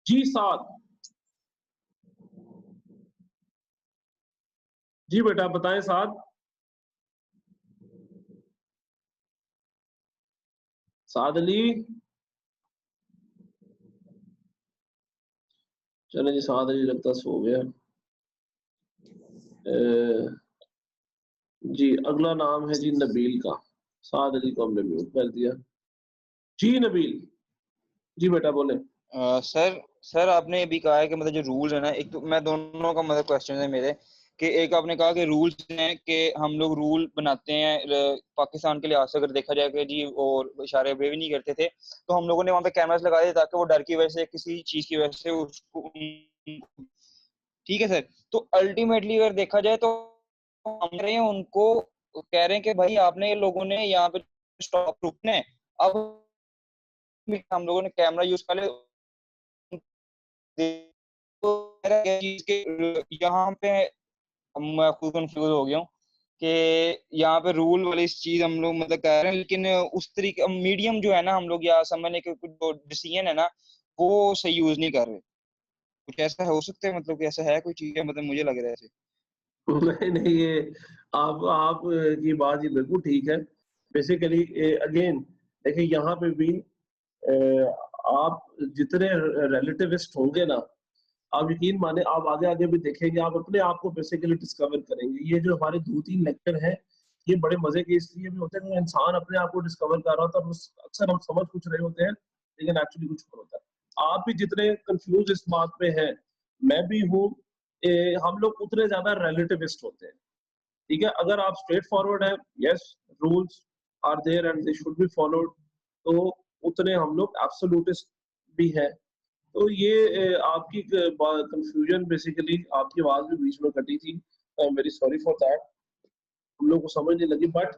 जी साद, जी बेटा बताएं साद। साद अली, चले जी, साद अली लगता सो गया। जी अगला नाम है जी नबील का। साद अली को हमने म्यूट कर दिया। जी नबील, जी बेटा बोले। सर आपने अभी कहा है कि मतलब जो रूल्स है ना, एक तो मैं दोनों का मतलब क्वेश्चन है मेरे कि एक आपने कहा कि रूल्स हैं कि हम लोग रूल बनाते हैं पाकिस्तान के लिहाज से अगर देखा जाए कि जी, और इशारे भी नहीं करते थे, तो हम लोगों ने वहां पे कैमरास लगा दिए ताकि वो डर की वजह से किसी चीज की वजह से उसको, ठीक है सर। तो अल्टीमेटली अगर देखा जाए तो हम रहे हैं उनको कह रहे हैं कि भाई आपने ये लोगों ने यहाँ पे स्टॉप रुकना है, अब हम लोगों ने कैमरा यूज कर लिया, तो मेरा क्या चीज के यहाँ पे मैं खुद कंफ्यूज हो गया हूँ कि यहाँ पे रूल वाली इस चीज हम लोग मतलब कह रहे हैं, लेकिन उस तरीके मीडियम जो है ना हम लोग, या समझने के कुछ जो डिसीजन है ना, वो सही यूज नहीं कर रहे। कुछ ऐसा हो सकता है, मतलब कि ऐसा है कोई चीज है, मतलब मुझे लग रहा है ऐसे। नहीं नहीं, ये आप की बात ये बिल्कुल ठीक है। बेसिकली अगेन देखिए यहाँ पे भी आप जितने रिलेटिविस्ट होंगे ना, आप यकीन माने आप आगे आगे भी देखेंगे, आप अपने आप को बेसिकली डिस्कवर करेंगे। ये जो हमारे 2-3 लेक्चर हैं, ये बड़े मजे के इसलिए भी होते हैं कि इंसान अपने आप को डिस्कवर कर रहा होता है, और अक्सर हम समझ कुछ रहे होते हैं लेकिन एक्चुअली कुछ और होता है। आप भी जितने कंफ्यूज इस बात पे हैं, मैं भी हूँ, हम लोग उतने ज्यादा रिलेटिविस्ट होते हैं। ठीक है, अगर आप स्ट्रेट फॉरवर्ड है, yes rules are there and they should be followed, तो उतने हम लोग एब्सोल्यूटिस्ट भी हैं। तो ये आपकी कंफ्यूजन बेसिकली, आपकी आवाज भी बीच में कटी थी, I am very sorry for that, हम लोग को समझ नहीं लगी। बट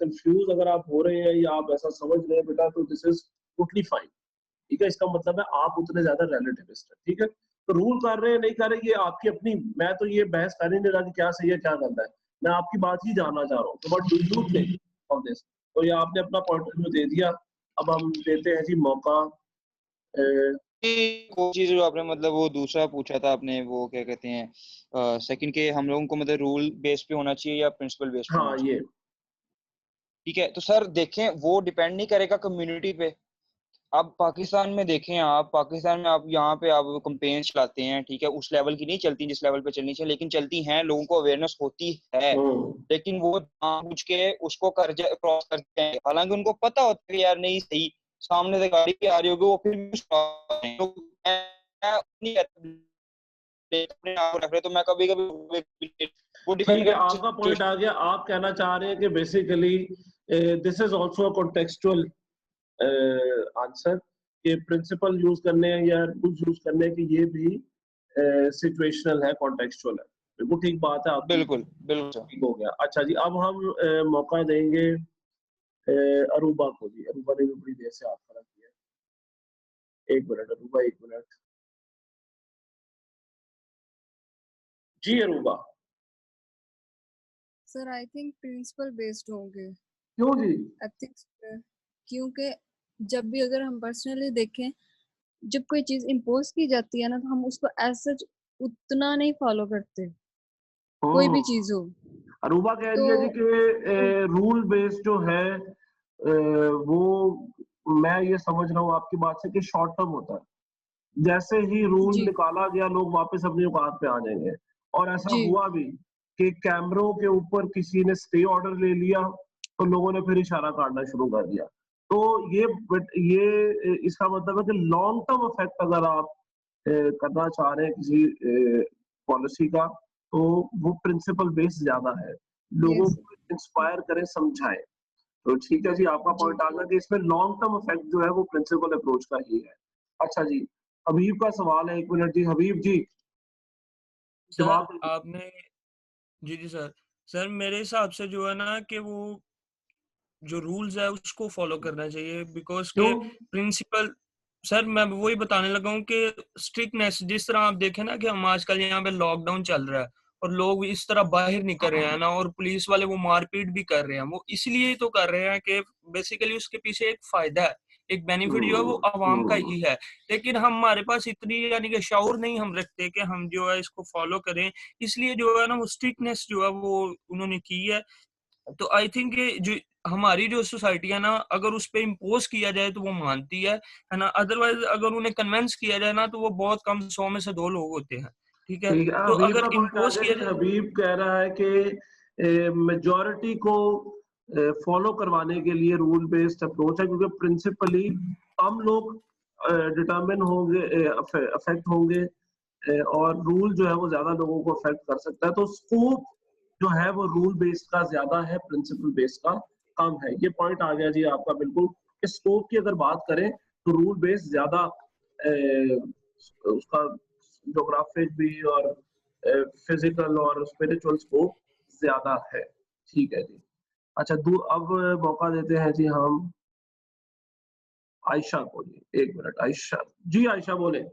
कंफ्यूज अगर आप हो रहे हैं या आप ऐसा समझ रहे हैं बेटा, तो दिस इज टोटली फाइन। ठीक है, इसका मतलब है आप उतने ज्यादा रिलेटिविस्ट है। ठीक है, तो रूल कर रहे हैं नहीं कर रहे, ये आपकी अपनी, मैं तो ये बहस कर ही नहीं रहा कि क्या सही है क्या गलत है, मैं आपकी बात ही जानना चाह रहा हूँ। तो what do you think of this? तो ये आपने अपना पॉइंट ऑफ व्यू दे दिया, अब हम देते हैं जी मौका। वो चीज जो आपने मतलब वो दूसरा पूछा था आपने, वो क्या कहते हैं सेकंड के, हम लोगों को मतलब रूल बेस पे होना चाहिए या प्रिंसिपल बेस पे होना हाँ चाहिए? ये ठीक है, तो सर देखें वो डिपेंड नहीं करेगा कम्युनिटी पे। आप पाकिस्तान में देखें, आप पाकिस्तान में आप यहाँ पे आप कंपेन चलाते हैं, ठीक है, उस लेवल की नहीं चलती जिस लेवल पे चलनी चाहिए, लेकिन चलती हैं, लोगों को अवेयरनेस होती है, हम्म। लेकिन वो जानबूझ के उसको क्रॉस करते हैं, हालांकि उनको पता होता है कि यार नहीं सही, सामने से गाड़ी आ रही होगी वो फिर भी तो मैं अपने आप को रख रहे, तो मैं कभी कभी वो डिपेंड ठीक है, करता है आपका पॉइंट आ सिचुएशन। गया। आप कहना चाह रहे हैं कि basically this is also a contextual answer, कि प्रिंसिपल यूज करने हैं या रूल्स यूज करने हैं, कि ये भी सिचुएशनल है, कॉन्टेक्सचुअल है। बिल्कुल ठीक बात है आपकी, बिल्कुल बिल्कुल सर। ठीक हो गया। अच्छा जी, अब हम मौका देंगे अरूबा को। जी अरूबा ने भी बड़ी देर से हाथ खड़ा किया है। 1 मिनट अरूबा, 1 मिनट। जी Aruba. Sir I think principle based होंगे क्यों जी? एथिक्स पे, क्योंकि जब भी अगर हम पर्सनली देखें, जब कोई चीज इम्पोज की जाती है ना, तो हम उसको एज सच उतना नहीं फॉलो करते, कोई हम्म। भी चीज हो अरूबा कह तो। रही है जी कि रूल बेस्ड जो है वो, मैं ये समझ रहा हूँ आपकी बात से कि शॉर्ट टर्म होता है। जैसे ही रूल जी निकाला गया, लोग वापस अपनी औकात पे आ जाएंगे। और ऐसा जी हुआ भी कि कैमरों के ऊपर किसी ने स्टे ऑर्डर ले लिया, तो लोगों ने फिर इशारा काटना शुरू कर दिया। तो ये इसका मतलब है कि लॉन्ग टर्म इफेक्ट अगर आप करना चाह रहे हैं किसी पॉलिसी का, तो वो प्रिंसिपल बेस ज्यादा है, लोगों यस को इंस्पायर करें, समझाएं। तो ठीक है जी, आपका जी। पॉइंट आ गया कि इसमें लॉन्ग टर्म इफेक्ट जो है वो प्रिंसिपल अप्रोच का ही है। अच्छा जी, हबीब का सवाल है। 1 मिनट जी, हबीब जी सर जवाब दीजिए। आपने, जी जी सर, सर मेरे हिसाब से जो है ना कि वो जो रूल्स है उसको फॉलो करना चाहिए, बिकॉज क्यों? के प्रिंसिपल, सर मैं वही बताने लगा हूँ कि स्ट्रिक्टनेस, जिस तरह आप देखें ना कि हम आजकल यहाँ पे लॉकडाउन चल रहा है और लोग इस तरह बाहर निकल रहे हैं ना, और पुलिस वाले वो मारपीट भी कर रहे हैं, वो इसलिए तो कर रहे हैं कि बेसिकली उसके पीछे एक फायदा है, एक बेनिफिट जो है वो आवाम का हम्म। ही है। लेकिन हमारे पास इतनी यानी कि शऊर नहीं हम रखते कि हम जो है इसको फॉलो करें, इसलिए जो है ना वो स्ट्रिक्टनेस जो है वो उन्होंने की है। तो आई थिंक जो हमारी जो सोसाइटी है ना, अगर उस पे इम्पोज किया जाए तो वो मानती है ना, अदरवाइज अगर उन्हें कन्विंस किया जाए ना तो वो बहुत कम, 100 में से 2 लोग होते हैं, ठीक है। ठीक है, तो हबीब अगर का पॉइंट आ इम्पोज गया किया जी। जाए, हबीब कह रहा है कि मेजॉरिटी को फॉलो करवाने के लिए रूल बेस्ड अप्रोच है, क्योंकि प्रिंसिपली कम लोग डिटरमिन होंगे, अफेक्ट होंगे, और रूल जो है वो ज्यादा लोगों को अफेक्ट कर सकता है। तो स्कोप जो है वो रूल बेस्ड का ज्यादा है, प्रिंसिपल बेस्ड का कम है। ये पॉइंट आ गया जी आपका बिल्कुल। स्कोप की अगर बात करें तो रूल बेस्ड ज्यादा उसका ज्योग्राफिक भी और फिजिकल और स्पिरिचुअल स्कोप ज्यादा है। ठीक है जी। अच्छा, अब मौका देते हैं जी हम आयशा को। जी 1 मिनट आयशा जी, आयशा बोले।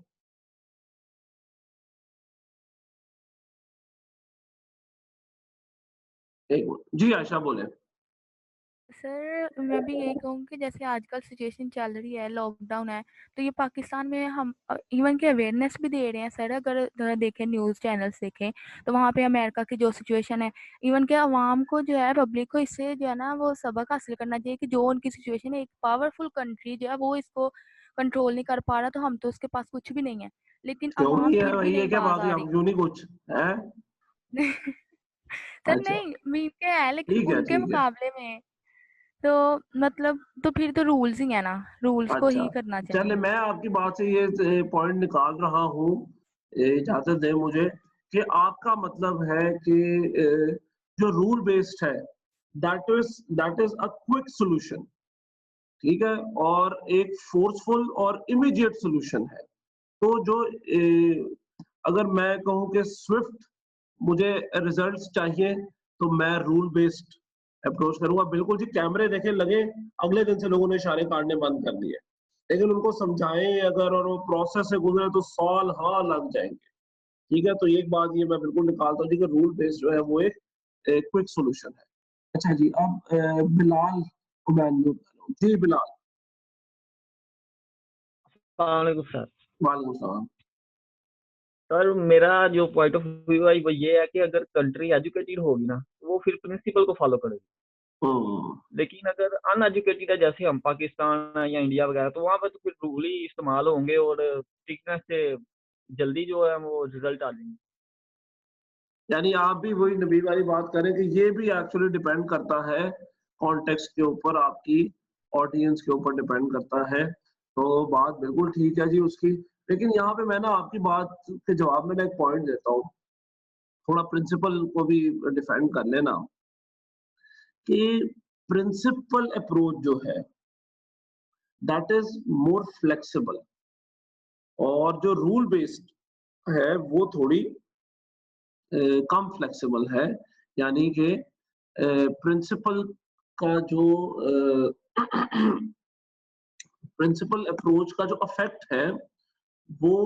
एक मिनट जी, आयशा बोले। सर मैं भी यही कहूँगी, जैसे आजकल सिचुएशन चल रही है, लॉकडाउन है, तो ये पाकिस्तान में हम इवन के अवेयरनेस भी दे रहे हैं सर। अगर देखें न्यूज़ चैनल्स देखें तो वहाँ पे अमेरिका की जो सिचुएशन है, इवन के अवाम को जो है, पब्लिक को इससे जो है ना वो सबक हासिल करना चाहिए कि जो उनकी सिचुएशन है, एक पावरफुल कंट्री जो है वो इसको कंट्रोल नहीं कर पा रहा, तो हम तो उसके पास कुछ भी नहीं है, लेकिन क्यों अवाम नहीं है फिर भी भाई, ये नहीं क्या बाज बात है, आ हम रही। क्यों नहीं कुछ है? सर अच्छा नहीं, मीन के है, लेकिन ठीक है, उनके ठीक है। मुकाबले में तो मतलब तो फिर तो रूल्स ही है ना, रूल्स को अच्छा, ही करना चलिए चाहिए। मैं आपकी बात से ये पॉइंट निकाल रहा हूँ, इजाजत दें मुझे, कि आपका मतलब है कि जो रूल बेस्ड है that is a quick solution, ठीक है, और एक फोर्सफुल और इमीडिएट सोल्यूशन है। तो जो अगर मैं कहूँ कि स्विफ्ट मुझे रिजल्ट्स चाहिए तो मैं रूल बेस्ड अप्रोच करूंगा। बिल्कुल जी, कैमरे देखे लगे, अगले दिन से लोगों ने इशारे काटने बंद कर दिए, लेकिन उनको समझाएं अगर और वो प्रोसेस से गुजरे तो साल हाँ लग जाएंगे। ठीक है, तो एक बात ये मैं बिल्कुल निकालता हूँ जी कि रूल बेस्ड जो है वो एक क्विक सोल्यूशन है। अच्छा जी, अब बिलाल को मैं अनम्यूट कर रहा हूँ। जी बिलाल। वालेकुम सर। वालेकुम सलाम। सर मेरा जो पॉइंट ऑफ व्यू है वो ये है कि अगर कंट्री एजुकेटेड होगी ना वो फिर प्रिंसिपल को फॉलो करेगी, हम्म, लेकिन अगर अनएजुकेटेड है जैसे हम पाकिस्तान है या इंडिया वगैरह, तो वहाँ पे तो फिर रूल ही इस्तेमाल होंगे और स्ट्रिक्टनेस से जल्दी जो है वो रिजल्ट आ जाएंगे। यानी आप भी वही नबी वाली बात करें कि ये भी एक्चुअली डिपेंड करता है कॉन्टेक्स्ट के ऊपर, आपकी ऑडियंस के ऊपर डिपेंड करता है। तो बात बिल्कुल ठीक है जी उसकी, लेकिन यहाँ पे मैं ना आपकी बात के जवाब में ना एक पॉइंट देता हूँ, थोड़ा प्रिंसिपल को भी डिफेंड कर लेना, कि प्रिंसिपल अप्रोच जो है दैट इज मोर फ्लेक्सिबल, और जो रूल बेस्ड है वो थोड़ी कम फ्लेक्सिबल है। यानी कि प्रिंसिपल का जो प्रिंसिपल अप्रोच का जो इफेक्ट है वो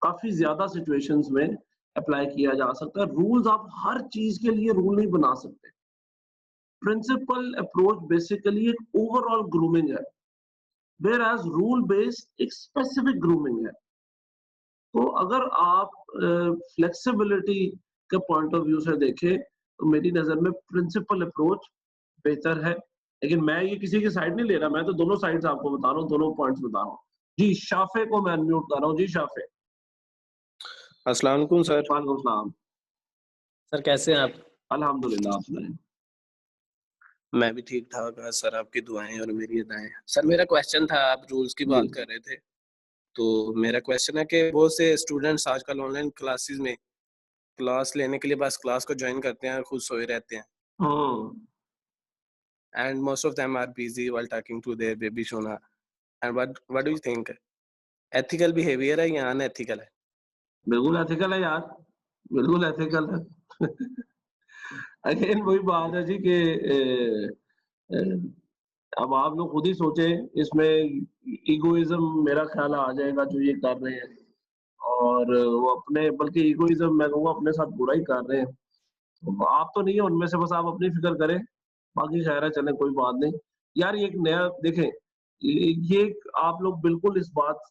काफी ज्यादा सिचुएशंस में अप्लाई किया जा सकता है। रूल्स आप हर चीज के लिए रूल नहीं बना सकते। प्रिंसिपल अप्रोच बेसिकली एक ओवरऑल ग्रूमिंग है, वेयर एज रूल बेस्ड एक स्पेसिफिक ग्रूमिंग है। तो अगर आप फ्लेक्सिबिलिटी के पॉइंट ऑफ व्यू से देखें तो मेरी नजर में प्रिंसिपल अप्रोच बेहतर है, लेकिन मैं ये किसी की साइड नहीं ले रहा, मैं तो दोनों साइड्स आपको बता रहा हूँ, दोनों पॉइंट्स बता रहा हूँ। जी शाफे को मैं अनम्यूट कर रहा हूँ। जी शाफे। अस्सलाम वालेकुम सर। वालेकुम सलाम। सर कैसे हैं आप? अल्हम्दुलिल्लाह, आप सुनाएं। मैं भी ठीक ठाक है सर, आपकी दुआएं और मेरी अदाएं। सर मेरा क्वेश्चन था, आप रूल्स की बात कर रहे थे, तो मेरा क्वेश्चन है कि बहुत से स्टूडेंट्स आजकल ऑनलाइन क्लासेस में क्लास लेने के लिए बस क्लास को ज्वाइन करते हैं और खुद सोए रहते हैं, and most of them are busy while talking to their baby shona, and what do you think, ethical behaviour है या अनएथिकल है? बिल्कुल एथिकल है यार, बिल्कुल एथिकल है। अगेन वही बात है जी कि अब आप लोग खुद ही सोचे, इसमें इगोइज्म मेरा ख्याल आ जाएगा जो ये कर रहे हैं, और वो अपने, बल्कि इगोइज्म मैं कहूँगा अपने साथ बुरा ही कर रहे हैं। तो आप तो नहीं है उनमें से, बस आप अपनी फिक्र करें, बाकी खैर है, चले कोई बात नहीं। यार ये एक नया देखें, ये आप लोग बिल्कुल इस बात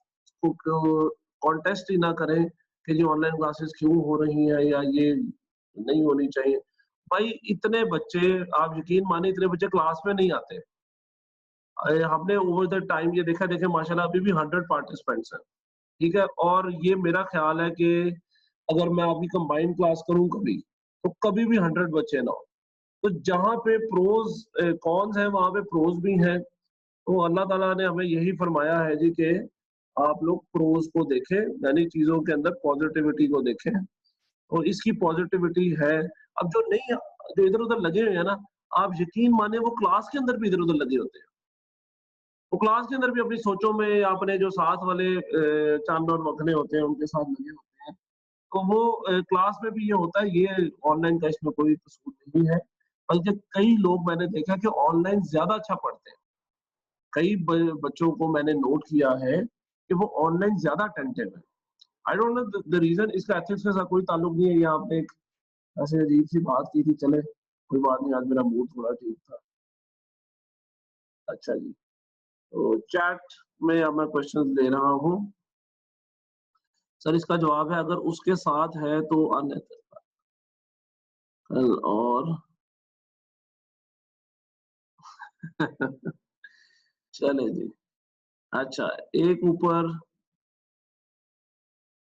को कॉन्टेस्ट ही ना करें कि जो ऑनलाइन क्लासेस क्यों हो रही हैं या ये नहीं होनी चाहिए। भाई इतने बच्चे, आप यकीन माने इतने बच्चे क्लास में नहीं आते। हमने ओवर द टाइम ये देखा, देखे माशाल्लाह अभी भी 100 पार्टिसिपेंट्स हैं, ठीक है, और ये मेरा ख्याल है कि अगर मैं आपकी कंबाइंड क्लास करूं कभी तो कभी भी 100 बच्चे ना हो। तो जहाँ पे प्रोज कॉन्स है वहाँ पे प्रोज भी हैं। तो अल्लाह ताला ने हमें यही फरमाया है जी कि आप लोग प्रोज को देखें, यानी चीजों के अंदर पॉजिटिविटी को देखें, और इसकी पॉजिटिविटी है। अब जो नहीं, जो इधर उधर लगे हुए हैं ना, आप यकीन माने वो क्लास के अंदर भी इधर उधर लगे होते हैं। वो क्लास के अंदर भी अपनी सोचों में या अपने जो साथ वाले चांद और मखने होते हैं उनके साथ लगे होते हैं। तो वो क्लास में भी ये होता है, ये ऑनलाइन का इसमें कोई कसूर नहीं है। बल्कि कई लोग मैंने देखा कि ऑनलाइन ज्यादा अच्छा पढ़ते हैं। कई बच्चों को मैंने नोट किया है कि वो ऑनलाइन ज्यादा अटेंटिव है। I don't know the reason. इसका एथिक्स के साथ कोई ताल्लुक नहीं है। ये आपने एक ऐसे अजीब सी बात की थी, चले कोई बात नहीं, आज मेरा मूड थोड़ा ठीक था। अच्छा जी, तो चैट में अब मैं क्वेश्चन दे रहा हूँ। सर इसका जवाब है अगर उसके साथ है तो अनएथिकल और चले जी। अच्छा, एक ऊपर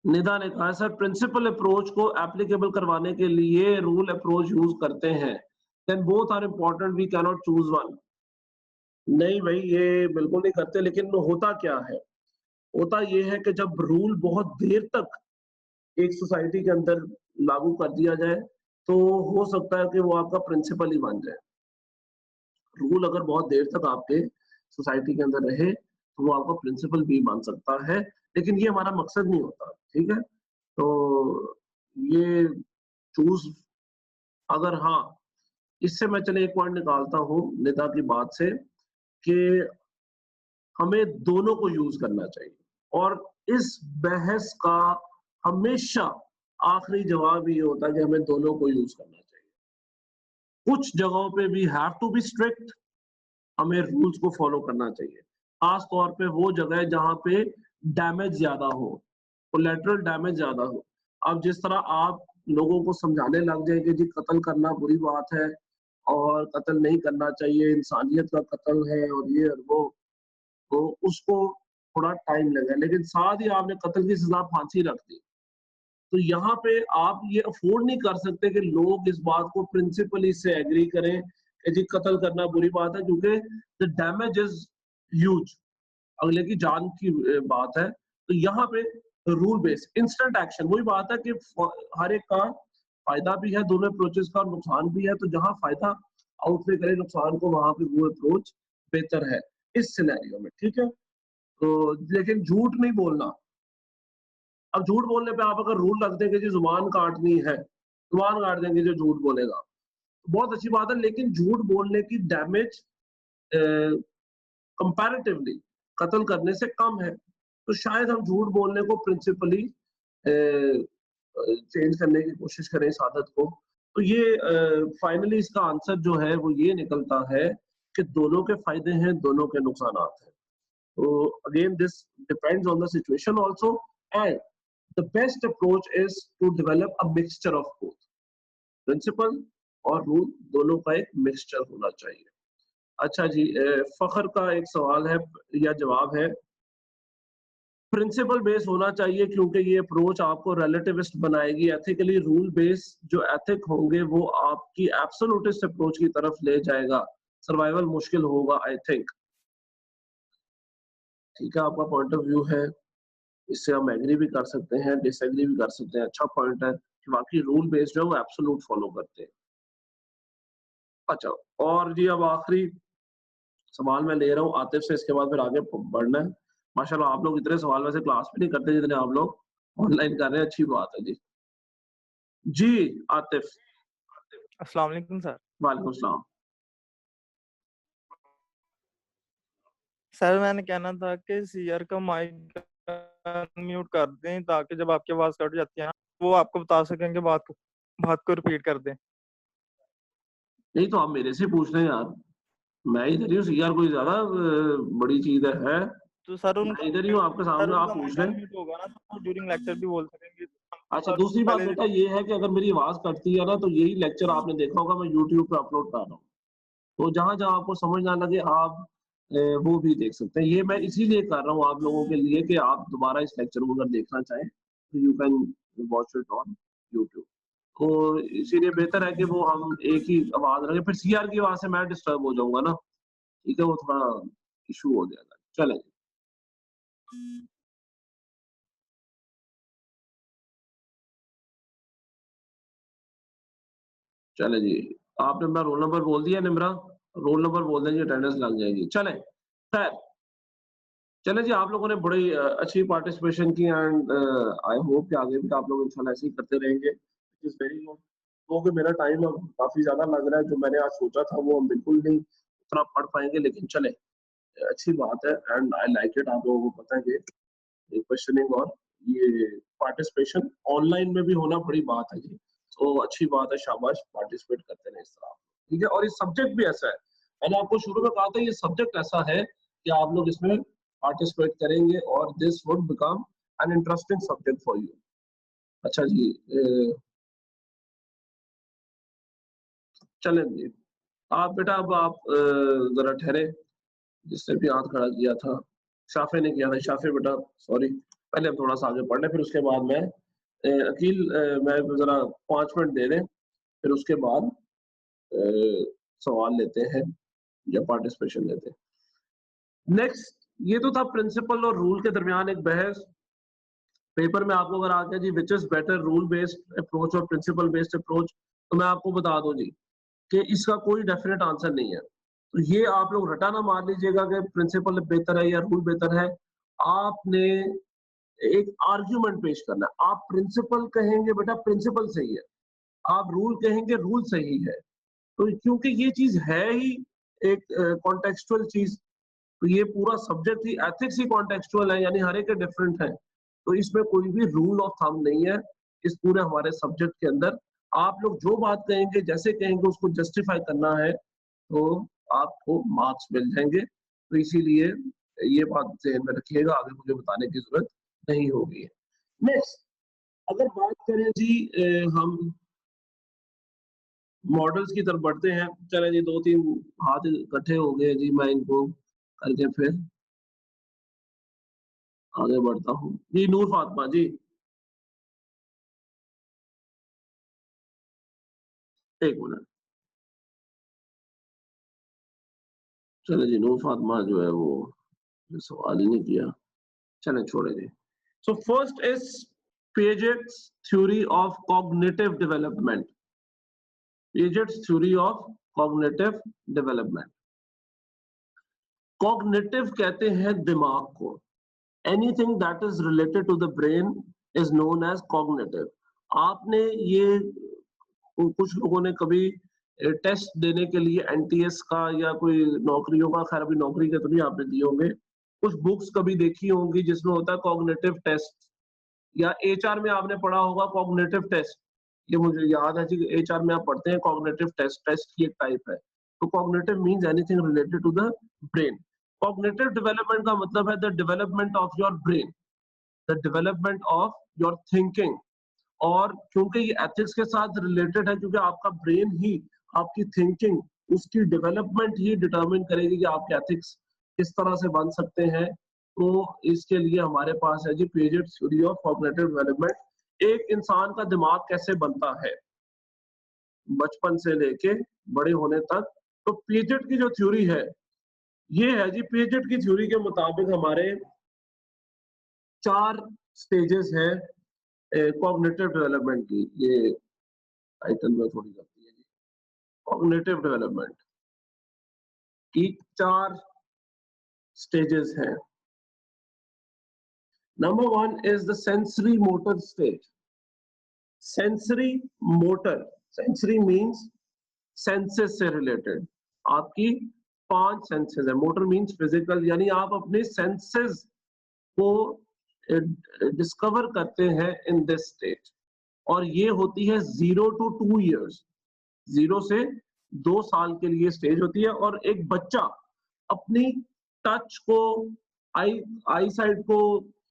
निदा ने कहा सर प्रिंसिपल अप्रोच को एप्लीकेबल करवाने के लिए रूल अप्रोच यूज करते हैं, then both are important, we can not choose one. नहीं भाई, ये बिल्कुल नहीं करते। लेकिन होता क्या है, होता ये है कि जब रूल बहुत देर तक एक सोसाइटी के अंदर लागू कर दिया जाए तो हो सकता है कि वो आपका प्रिंसिपल ही बन जाए। रूल अगर बहुत देर तक आपके सोसाइटी के अंदर रहे तो वो आपका प्रिंसिपल भी बन सकता है, लेकिन ये हमारा मकसद नहीं होता। ठीक है, तो ये चूज, अगर हाँ, इससे मैं चले एक पॉइंट निकालता हूँ नेता की बात से कि हमें दोनों को यूज करना चाहिए। और इस बहस का हमेशा आखिरी जवाब ये होता है कि हमें दोनों को यूज करना चाहिए। कुछ जगहों पे भी हैव टू बी स्ट्रिक्ट, हमें रूल्स को फॉलो करना चाहिए। खास तौर पे वो जगह जहाँ पे डैमेज ज्यादा हो, कोलैटरल डैमेज ज्यादा हो। अब जिस तरह आप लोगों को समझाने लग जाए कि जी कत्ल करना बुरी बात है और कत्ल नहीं करना चाहिए, इंसानियत का कत्ल है और ये और वो, तो उसको थोड़ा टाइम लगा। लेकिन साथ ही आपने कत्ल की सजा फांसी रख दी, तो यहाँ पे आप ये अफोर्ड नहीं कर सकते कि लोग इस बात को प्रिंसिपली से एग्री करें कि जी कत्ल करना बुरी बात है, क्योंकि द डैमेज इज ह्यूज, अगले की जान की बात है। तो यहाँ पे रूल बेस इंस्टेंट एक्शन, वही बात है कि हर एक का फायदा भी है, दोनों अप्रोचेस का नुकसान भी है। तो जहाँ फायदा आउटवे करे नुकसान को, वहां पे वो अप्रोच बेहतर है इस सिनेरियो में। ठीक है, तो लेकिन झूठ नहीं बोलना। अब झूठ बोलने पे आप अगर रूल रख देंगे जी जुबान काटनी है, जुबान काट देंगे जो झूठ बोलेगा, तो बहुत अच्छी बात है। लेकिन झूठ बोलने की डैमेज कंपैरेटिवली कत्ल करने से कम है। तो शायद हम झूठ बोलने को प्रिंसिपली चेंज करने की कोशिश करें इस आदत को। तो ये फाइनली इसका आंसर जो है वो ये निकलता है कि दोनों के फायदे हैं, दोनों के नुकसान हैं। तो again this depends on the situation also, and the best approach is to develop a mixture of both. Principle और रूल दोनों का एक मिक्सचर होना चाहिए। अच्छा जी, फखर का एक सवाल है या जवाब है, प्रिंसिपल बेस होना चाहिए क्योंकि ये अप्रोच आपको रिलेटिविस्ट बनाएगी। एथिकली रूल बेस जो एथिक होंगे वो आपकी एब्सोल्यूटिस्ट अप्रोच की तरफ ले जाएगा, सर्वाइवल मुश्किल होगा आई थिंक। ठीक है, आपका पॉइंट ऑफ व्यू है, इससे हम एग्री भी कर सकते हैं, डिसएग्री भी कर सकते हैं। अच्छा पॉइंट है कि बाकी रूल बेस्ड जो है वो एब्सोल्यूट फॉलो करते हैं। अच्छा, और जी अब आखिरी सवाल मैं ले रहा हूँ आतिफ से, इसके बाद फिर आगे बढ़ना है। माशाल्लाह आप लोग इतने सवाल वैसे क्लास में नहीं करते जितने आप लोग ऑनलाइन कर रहे हैं, अच्छी बात है जी। जी आतिफ। अस्सलाम वालेकुम सर। वालेकुम सलाम। सर मैंने कहना था कि सीआर का माइक म्यूट कर दें ताकि जब आपकी आवाज कट जाती है ना वो आपको बता सकेंगे, बात को रिपीट कर दें। नहीं तो आप मेरे से पूछ रहे हैं यार, मैं इधर ही हूँ। सीआर कोई ज्यादा बड़ी चीज है? तो सर मैं इधर ही हूँ आपके सामने, आप पूछ रहे हैं। म्यूट होगा ना तो ड्यूरिंग लेक्चर भी बोल सकेंगे। अच्छा, दूसरी बात बेटा ये है कि अगर मेरी आवाज कटती है ना तो यही लेक्चर आपने देखा होगा मैं यूट्यूब पे अपलोड कर रहा हूँ, तो जहां जहां आपको समझ ना लगे आप वो भी देख सकते हैं। ये मैं इसीलिए कर रहा हूँ आप लोगों के लिए कि आप दोबारा इस लेक्चर को अगर देखना चाहें तो you can watch it on YouTube. तो इसीलिए बेहतर है कि वो हम एक ही आवाज रखें, फिर सीआर की आवाज से मैं डिस्टर्ब हो जाऊंगा ना, ठीक है, वो थोड़ा इशू हो जाएगा। चलें। चले जी, आपने अपना रोल नंबर बोल दिया निम्रा, रोल नंबर बोल देंगे, अटेंडेंस लग जाएगी। चलें, खैर चलें जी, आप लोगों ने बड़ी अच्छी पार्टिसिपेशन की एंड आई होप कि आगे भी आप लोग इंशाल्लाह ऐसे ही करते रहेंगे। It is very good. क्योंकि मेरा टाइम अब काफ़ी ज़्यादा लग रहा है, जो मैंने आज सोचा था वो हम बिल्कुल नहीं उतना पढ़ पाएँगे, लेकिन चलें, अच्छी बात है एंड आई लाइक इट। आप लोगों को पता है कि ये क्वेश्चनिंग और ये पार्टिसिपेशन ऑनलाइन में भी होना बड़ी बात है जी। तो अच्छी बात है, शाबाश, पार्टिसिपेट करते रहें इस तरह। ठीक है, और ये सब्जेक्ट भी ऐसा है। मैंने आपको शुरू में कहा था ये सब्जेक्ट ऐसा है कि आप लोग इसमें पार्टिसिपेट करेंगे और this would become an interesting subject for you. अच्छा जी, चलें जी। आप बेटा अब आप ज़रा ठहरे, जिसने भी हाथ खड़ा किया था, शाफ़े ने किया था। शाफ़े बेटा सॉरी, पहले हम थोड़ा-सा आगे पढ़ लें, फिर उसके बाद मैं अकील मैं ज़रा 5 मिनट दे दें, फिर उसके बाद सवाल लेते हैं या पार्टिसिपेशन लेते हैं। नेक्स्ट, ये तो था प्रिंसिपल और रूल के दरमियान एक बहस। पेपर में आपको अगर आ गया जी which is better rule based approach और प्रिंसिपल बेस्ड अप्रोच, तो मैं आपको बता दूँ जी कि इसका कोई डेफिनेट आंसर नहीं है। तो ये आप लोग रटा ना मार लीजिएगा कि प्रिंसिपल बेहतर है या रूल बेहतर है। आपने एक आर्ग्यूमेंट पेश करना है। आप प्रिंसिपल कहेंगे बेटा प्रिंसिपल सही है, आप रूल कहेंगे रूल सही है। तो क्योंकि ये चीज़ है ही एक कॉन्टेक्सचुअल चीज़, तो ये पूरा सब्जेक्ट ही एथिक्स ही कॉन्टेक्सचुअल है, यानी हर एक के डिफरेंट है। तो इसमें कोई भी रूल ऑफ थंब नहीं है इस पूरे हमारे सब्जेक्ट के अंदर। आप लोग जो बात कहेंगे, जैसे कहेंगे उसको जस्टिफाई करना है, तो आपको मार्क्स मिल जाएँगे। तो इसीलिए ये बात ज़हन में रखिएगा, आगे मुझे बताने की ज़रूरत नहीं होगी। नेक्स्ट, अगर बात करें जी हम मॉडल्स की तरफ बढ़ते हैं। चलें जी, 2-3 हाथ इकट्ठे हो गए जी, मैं इनको करके फिर आगे बढ़ता हूँ। जी नूर फातिमा जी, 1 मिनट। चलें जी, नूर फातिमा जो है वो सवाल ही नहीं किया। चलें छोड़े जी। So first is Piaget's theory of cognitive development. Piaget's theory of cognitive development. Cognitive कहते हैं दिमाग को। Anything that is related to the brain is known as cognitive. आपने ये कुछ लोगों ने कभी टेस्ट देने के लिए एनटीएस का या कोई नौकरियों का, खैर अभी नौकरी के तो नहीं आपने दिए होंगे, कुछ बुक्स कभी देखी होंगी जिसमें होता है कॉग्निटिव टेस्ट, या एचआर में आपने पढ़ा होगा कॉग्निटिव टेस्ट। ये मुझे याद है कि एचआर में आप पढ़ते हैं कॉग्निटिव टेस्ट, टेस्ट की एक टाइप है। तो cognitive means anything related to the brain. Cognitive development का मतलब है the development of your brain, the development of your thinking. और क्योंकि ये एथिक्स के साथ रिलेटेड है, क्योंकि आपका ब्रेन ही आपकी थिंकिंग, उसकी डेवलपमेंट ही डिटरमिन करेगी कि आपके एथिक्स किस तरह से बन सकते हैं। तो इसके लिए हमारे पास है जी पिएजेट थ्योरी ऑफ कॉग्निटिव डेवलपमेंट। एक इंसान का दिमाग कैसे बनता है बचपन से लेके बड़े होने तक। तो पिएजेट की जो थ्योरी है ये है जी, पिएजेट की थ्योरी के मुताबिक हमारे 4 स्टेजेस हैं कॉग्निटिव डेवलपमेंट की। ये टाइटल में थोड़ी गलती है जी। कॉग्निटिव डेवलपमेंट की 4 स्टेजेस हैं। Number 1 is the sensory motor stage. Sensory motor, sensory means senses से रिलेटेड, आपकी 5 सेंसेस है। मोटर मींस फिजिकल, यानी आप अपने सेंसेस को डिस्कवर करते हैं इन दिस स्टेज। और ये होती है 0 to 2 years, 0 से 2 साल के लिए स्टेज होती है। और एक बच्चा अपनी टच को, आई साइड को,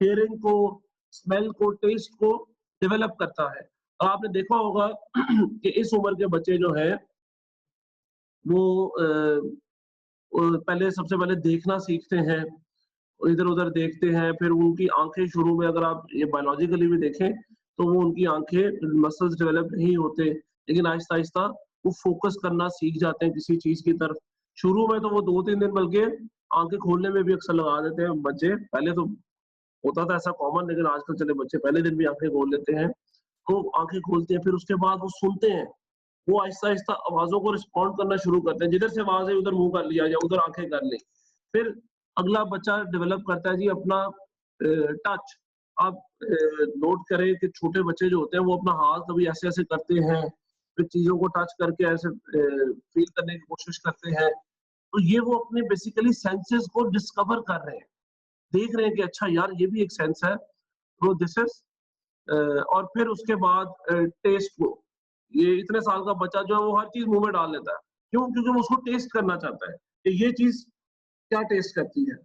हियरिंग को, स्मेल को, टेस्ट को डेवलप करता है। तो आपने देखा होगा कि इस उम्र के बच्चे जो है वो पहले सबसे पहले देखना सीखते हैं, इधर उधर देखते हैं, फिर उनकी आंखें शुरू में, अगर आप ये बायोलॉजिकली भी देखें तो वो उनकी आंखें मसल्स डेवलप नहीं होते, लेकिन आहिस्ता आहिस्ता वो फोकस करना सीख जाते हैं किसी चीज की तरफ। शुरू में तो वो 2-3 दिन बल्कि आंखें खोलने में भी अक्सर लगा देते हैं बच्चे। पहले तो होता था ऐसा कॉमन, लेकिन आजकल चले बच्चे पहले दिन भी आंखें खोल लेते हैं। तो आंखें खोलते हैं, फिर उसके बाद वो सुनते हैं, वो आहिस्ता आहिस्ता आवाजों को रिस्पॉन्ड करना शुरू करते हैं। जिधर से आवाज है उधर मुंह कर लिया या उधर आंखें कर ली। फिर अगला बच्चा डेवलप करता है जी अपना टच। आप नोट करें कि छोटे बच्चे जो होते हैं वो अपना हाथ कभी ऐसे ऐसे करते हैं, फिर चीजों को टच करके ऐसे फील करने की कोशिश करते हैं। तो ये वो अपने बेसिकली सेंसेस को डिस्कवर कर रहे हैं, देख रहे हैं कि अच्छा यार ये भी एक सेंस है। तो दिस इज और फिर उसके बाद टेस्ट को, ये इतने साल का बच्चा जो है वो हर चीज मुंह में डाल लेता है। क्यों? क्योंकि वो उसको टेस्ट करना चाहता है कि ये चीज क्या टेस्ट करती है।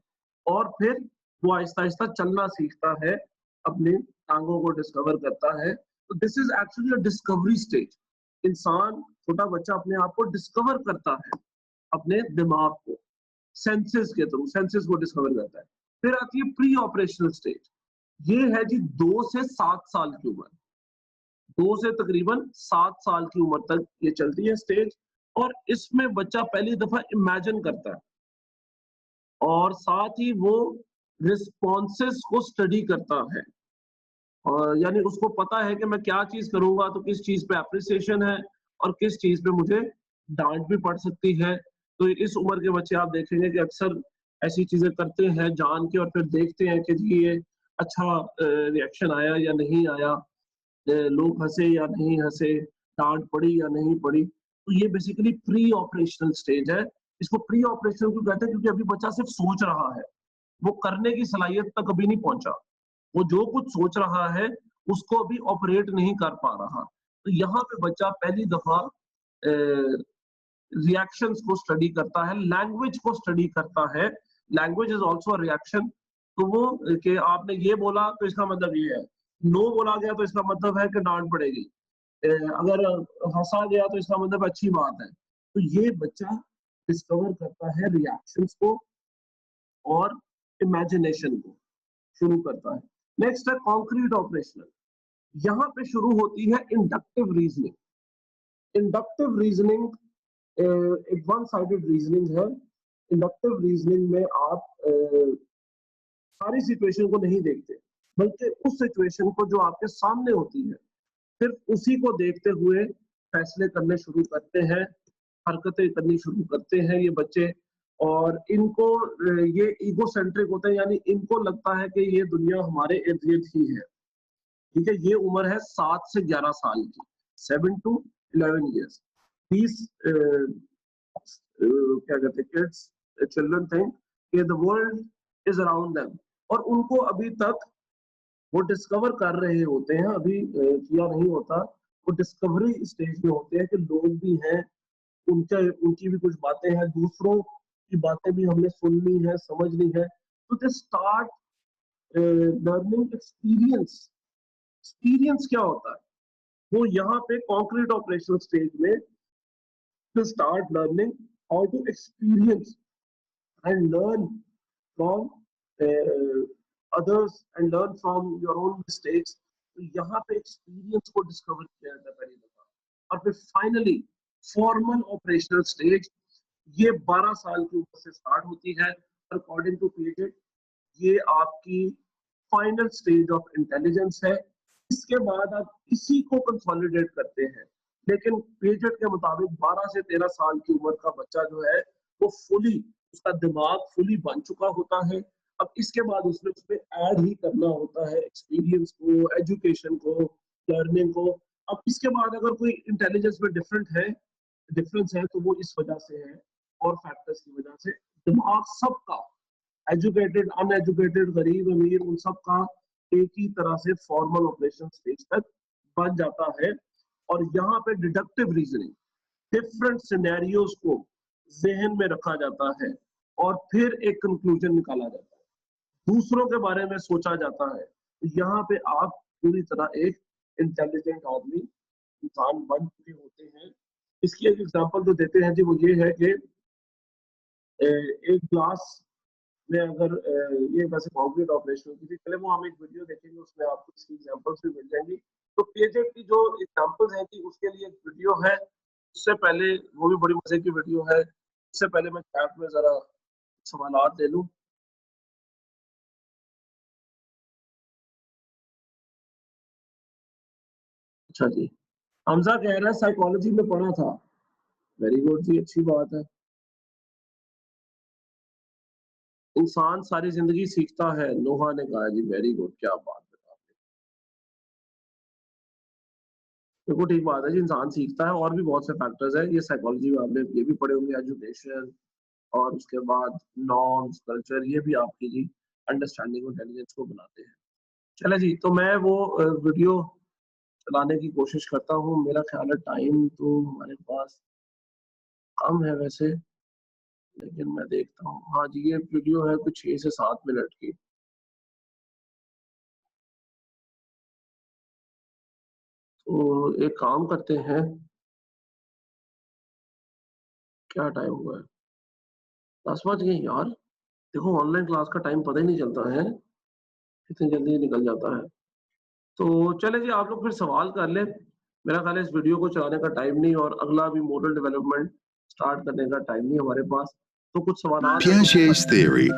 और फिर वो आहिस्ता आहिस्ता चलना सीखता है, अपने टांगों को डिस्कवर करता है। तो this is actually a discovery stage. इंसान, छोटा बच्चा अपने आप को डिस्कवर करता है, अपने दिमाग को सेंसेस के थ्रू, सेंसेस को डिस्कवर करता है। फिर आती है प्री ऑपरेशनल स्टेज। ये है जी 2 से 7 साल की उम्र, 2 से तकरीबन 7 साल की उम्र तक ये चलती है स्टेज। और इसमें बच्चा पहली दफा इमेजिन करता है और साथ ही वो रिस्पॉन्सेस को स्टडी करता है। और यानी उसको पता है कि मैं क्या चीज करूंगा तो किस चीज पे अप्रिसिएशन है और किस चीज पे मुझे डांट भी पड़ सकती है। तो इस उम्र के बच्चे आप देखेंगे कि अक्सर ऐसी चीजें करते हैं जान के, और फिर देखते हैं कि जी ये अच्छा रिएक्शन आया या नहीं आया, लोग हंसे या नहीं हंसे, डांट पड़ी या नहीं पड़ी। तो ये बेसिकली प्री ऑपरेशनल स्टेज है। इसको प्री ऑपरेशनल क्यों कहते हैं? क्योंकि अभी बच्चा सिर्फ सोच रहा है, वो करने की सलाहियत तक अभी नहीं पहुंचा। वो जो कुछ सोच रहा है उसको अभी ऑपरेट नहीं कर पा रहा। तो यहाँ पे बच्चा पहली दफा रिएक्शंस को स्टडी करता है, लैंग्वेज को स्टडी करता है। Language is also a reaction. तो वो कि आपने ये बोला तो इसका मतलब ये है, नो बोला गया तो इसका मतलब है कि डांट पड़ेगी, अगर हंसा गया तो इसका मतलब अच्छी बात है। तो ये बच्चा डिस्कवर करता है रिएक्शंस को और इमेजिनेशन को शुरू करता है। नेक्स्ट है कॉन्क्रीट ऑपरेशनल। यहाँ पे शुरू होती है इंडक्टिव रीजनिंग। इंडक्टिव रीजनिंग एक वन साइडेड रीजनिंग है। इंडक्टिव रीजनिंग में आप सारी सिचुएशन को नहीं देखते, बल्कि उस सिचुएशन को जो आपके सामने होती है सिर्फ उसी को देखते हुए फैसले करने शुरू करते हैं, हरकतें करनी शुरू करते हैं ये बच्चे। और इनको ये ईगो सेंट्रिक होते हैं, यानी इनको लगता है कि ये दुनिया हमारे इर्द गिर्द ही है। ठीक है, ये उम्र है 7 से 11 साल की, 7 to 11 years। These क्या कहते हैं किड्स, चिल्ड्रन थिंक कि the world is around them, और उनको अभी तक वो डिस्कवर कर रहे होते हैं, अभी किया नहीं होता। वो डिस्कवरी स्टेज में होते हैं कि लोग भी हैं, उनके उनकी भी कुछ बातें हैं, दूसरों की बातें भी हमने सुननी है, समझनी है। तो they start learning experience. Experience क्या होता है? वो यहाँ पे कॉन्क्रीट ऑपरेशनल स्टेज में to start learning how to experience and learn from others and learn from your own mistakes। तो यहाँ पे एक्सपीरियंस को डिस्कवर किया जाता है पहली दफा। और फिर फाइनली फॉर्मल ऑपरेशनल स्टेज, ये 12 साल की उम्र से स्टार्ट होती है अकॉर्डिंग टू पीरियड। ये आपकी फाइनल स्टेज ऑफ इंटेलिजेंस है। इसके बाद आप इसी को कंसोलिडेट करते हैं, लेकिन पीरियड के मुताबिक 12 से 13 साल की उम्र का बच्चा जो है वो फुली, उसका दिमाग फुली बन चुका होता है। अब इसके बाद उसमें ऐड ही करना होता है एक्सपीरियंस को, एजुकेशन को, लर्निंग को। अब इसके बाद अगर कोई इंटेलिजेंस में डिफरेंस है तो वो इस वजह से है, और फैक्टर्स की वजह से। दिमाग सबका, एजुकेटेड, अनएजुकेटेड, गरीब अमीर, उन सब का एक ही तरह से फॉर्मल ऑपरेशन स्टेज तक बन जाता है। और यहाँ पे डिडक्टिव रीजनिंग, डिफरेंट सिनेरियोज को जहन में रखा जाता है और फिर एक कंक्लूजन निकाला जाता है, दूसरों के बारे में सोचा जाता है। यहाँ पे आप पूरी तरह एक इंटेलिजेंट आदमी, इंसान बन चुके होते हैं। इसकी एक एग्जांपल जो देते हैं जी वो ये है कि एक क्लास में अगर ये वैसे कॉन्क्रीट ऑपरेशन की थी, पहले वो हम एक वीडियो देखेंगे, उसमें आपको इसकी एग्जांपल्स भी मिल जाएंगी। तो पीएचडी की जो एग्जांपल्स हैं कि उसके लिए एक वीडियो है, उससे पहले वो भी बड़ी मजे की वीडियो है। उससे पहले मैं चैट में जरा सवालात ले लूं। अच्छा जी, हमजा कह रहा है साइकोलॉजी में पढ़ा था। वेरी गुड जी, अच्छी बात है। इंसान सारी जिंदगी सीखता है, नोहा ने कहा जी, वेरी गुड, क्या बात है। बिल्कुल ठीक बात है जी, इंसान सीखता है और भी बहुत से फैक्टर्स है। ये साइकोलॉजी में आपने ये भी पढ़े होंगे, एजुकेशन और उसके बाद नॉर्म्स, कल्चर, ये भी आपकी जी अंडरस्टैंडिंग और इंटेलिजेंस को बनाते हैं। चले जी, तो मैं वो वीडियो चलाने की कोशिश करता हूँ। मेरा ख्याल है टाइम तो हमारे पास कम है वैसे, लेकिन मैं देखता हूँ। हाँ जी, ये वीडियो है कुछ 6 से 7 मिनट की। तो एक काम करते हैं, क्या टाइम हुआ है? 10 बज गए यार। देखो ऑनलाइन क्लास का टाइम पता ही नहीं चलता है, कितनी जल्दी निकल जाता है। तो चले जी, आप लोग फिर सवाल कर लें। मेरा ख्याल है इस वीडियो को चलाने का टाइम नहीं और अगला भी मॉडल डेवलपमेंट स्टार्ट करने का टाइम नहीं हमारे पास। तो कुछ सवाल Piaget's theory.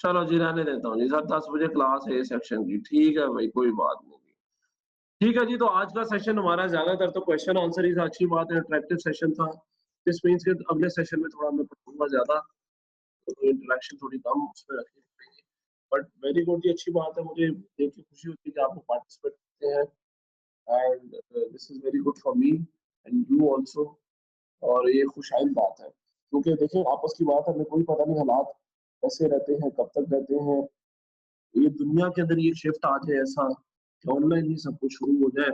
चलो जी, रहने देता हूँ जी सर, 10 बजे क्लास है सेक्शन की। ठीक है भाई, कोई बात नहीं। ठीक है जी, तो आज का सेशन हमारा ज्यादातर तो क्वेश्चन आंसर ही था। अच्छी बात है, इंटरेक्टिव सेशन था। दिस मीन्स कि अगले सेशन में थोड़ा मैं पढ़ूंगा ज्यादा, तो इंटरेक्शन थोड़ी कम उसमें रखनी पड़ेगी। बट वेरी गुड जी, अच्छी बात है। मुझे देख के खुशी होती है कि आप लोग पार्टिसिपेट करते हैं, and this is very good for me and you also. और ये खुशहाल बात है, क्योंकि देखिए आपस की बात है, हमें कोई पता नहीं हालात कैसे रहते हैं, कब तक रहते हैं। ये दुनिया के अंदर ये शिफ्ट आ जाए ऐसा कि ऑनलाइन ही सब कुछ शुरू हो जाए,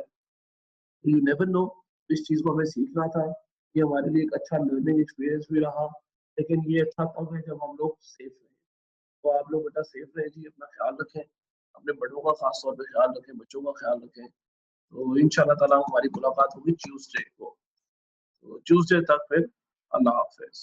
यू नेवर नो। इस चीज को हमें सीखना था। ये हमारे लिए एक अच्छा लर्निंग एक्सपीरियंस भी रहा, लेकिन ये अच्छा तब है जब हम लोग सेफ रहे। तो आप लोग बेटा सेफ रहे जी, अपना ख्याल रखें, अपने बड़ों का खास तौर पे ख्याल रखें, बच्चों का ख्याल रखें। तो इंशाल्लाह ताला हमारी मुलाकात होगी ट्यूसडे को। तो ट्यूसडे तक फिर अल्लाह हाफिज।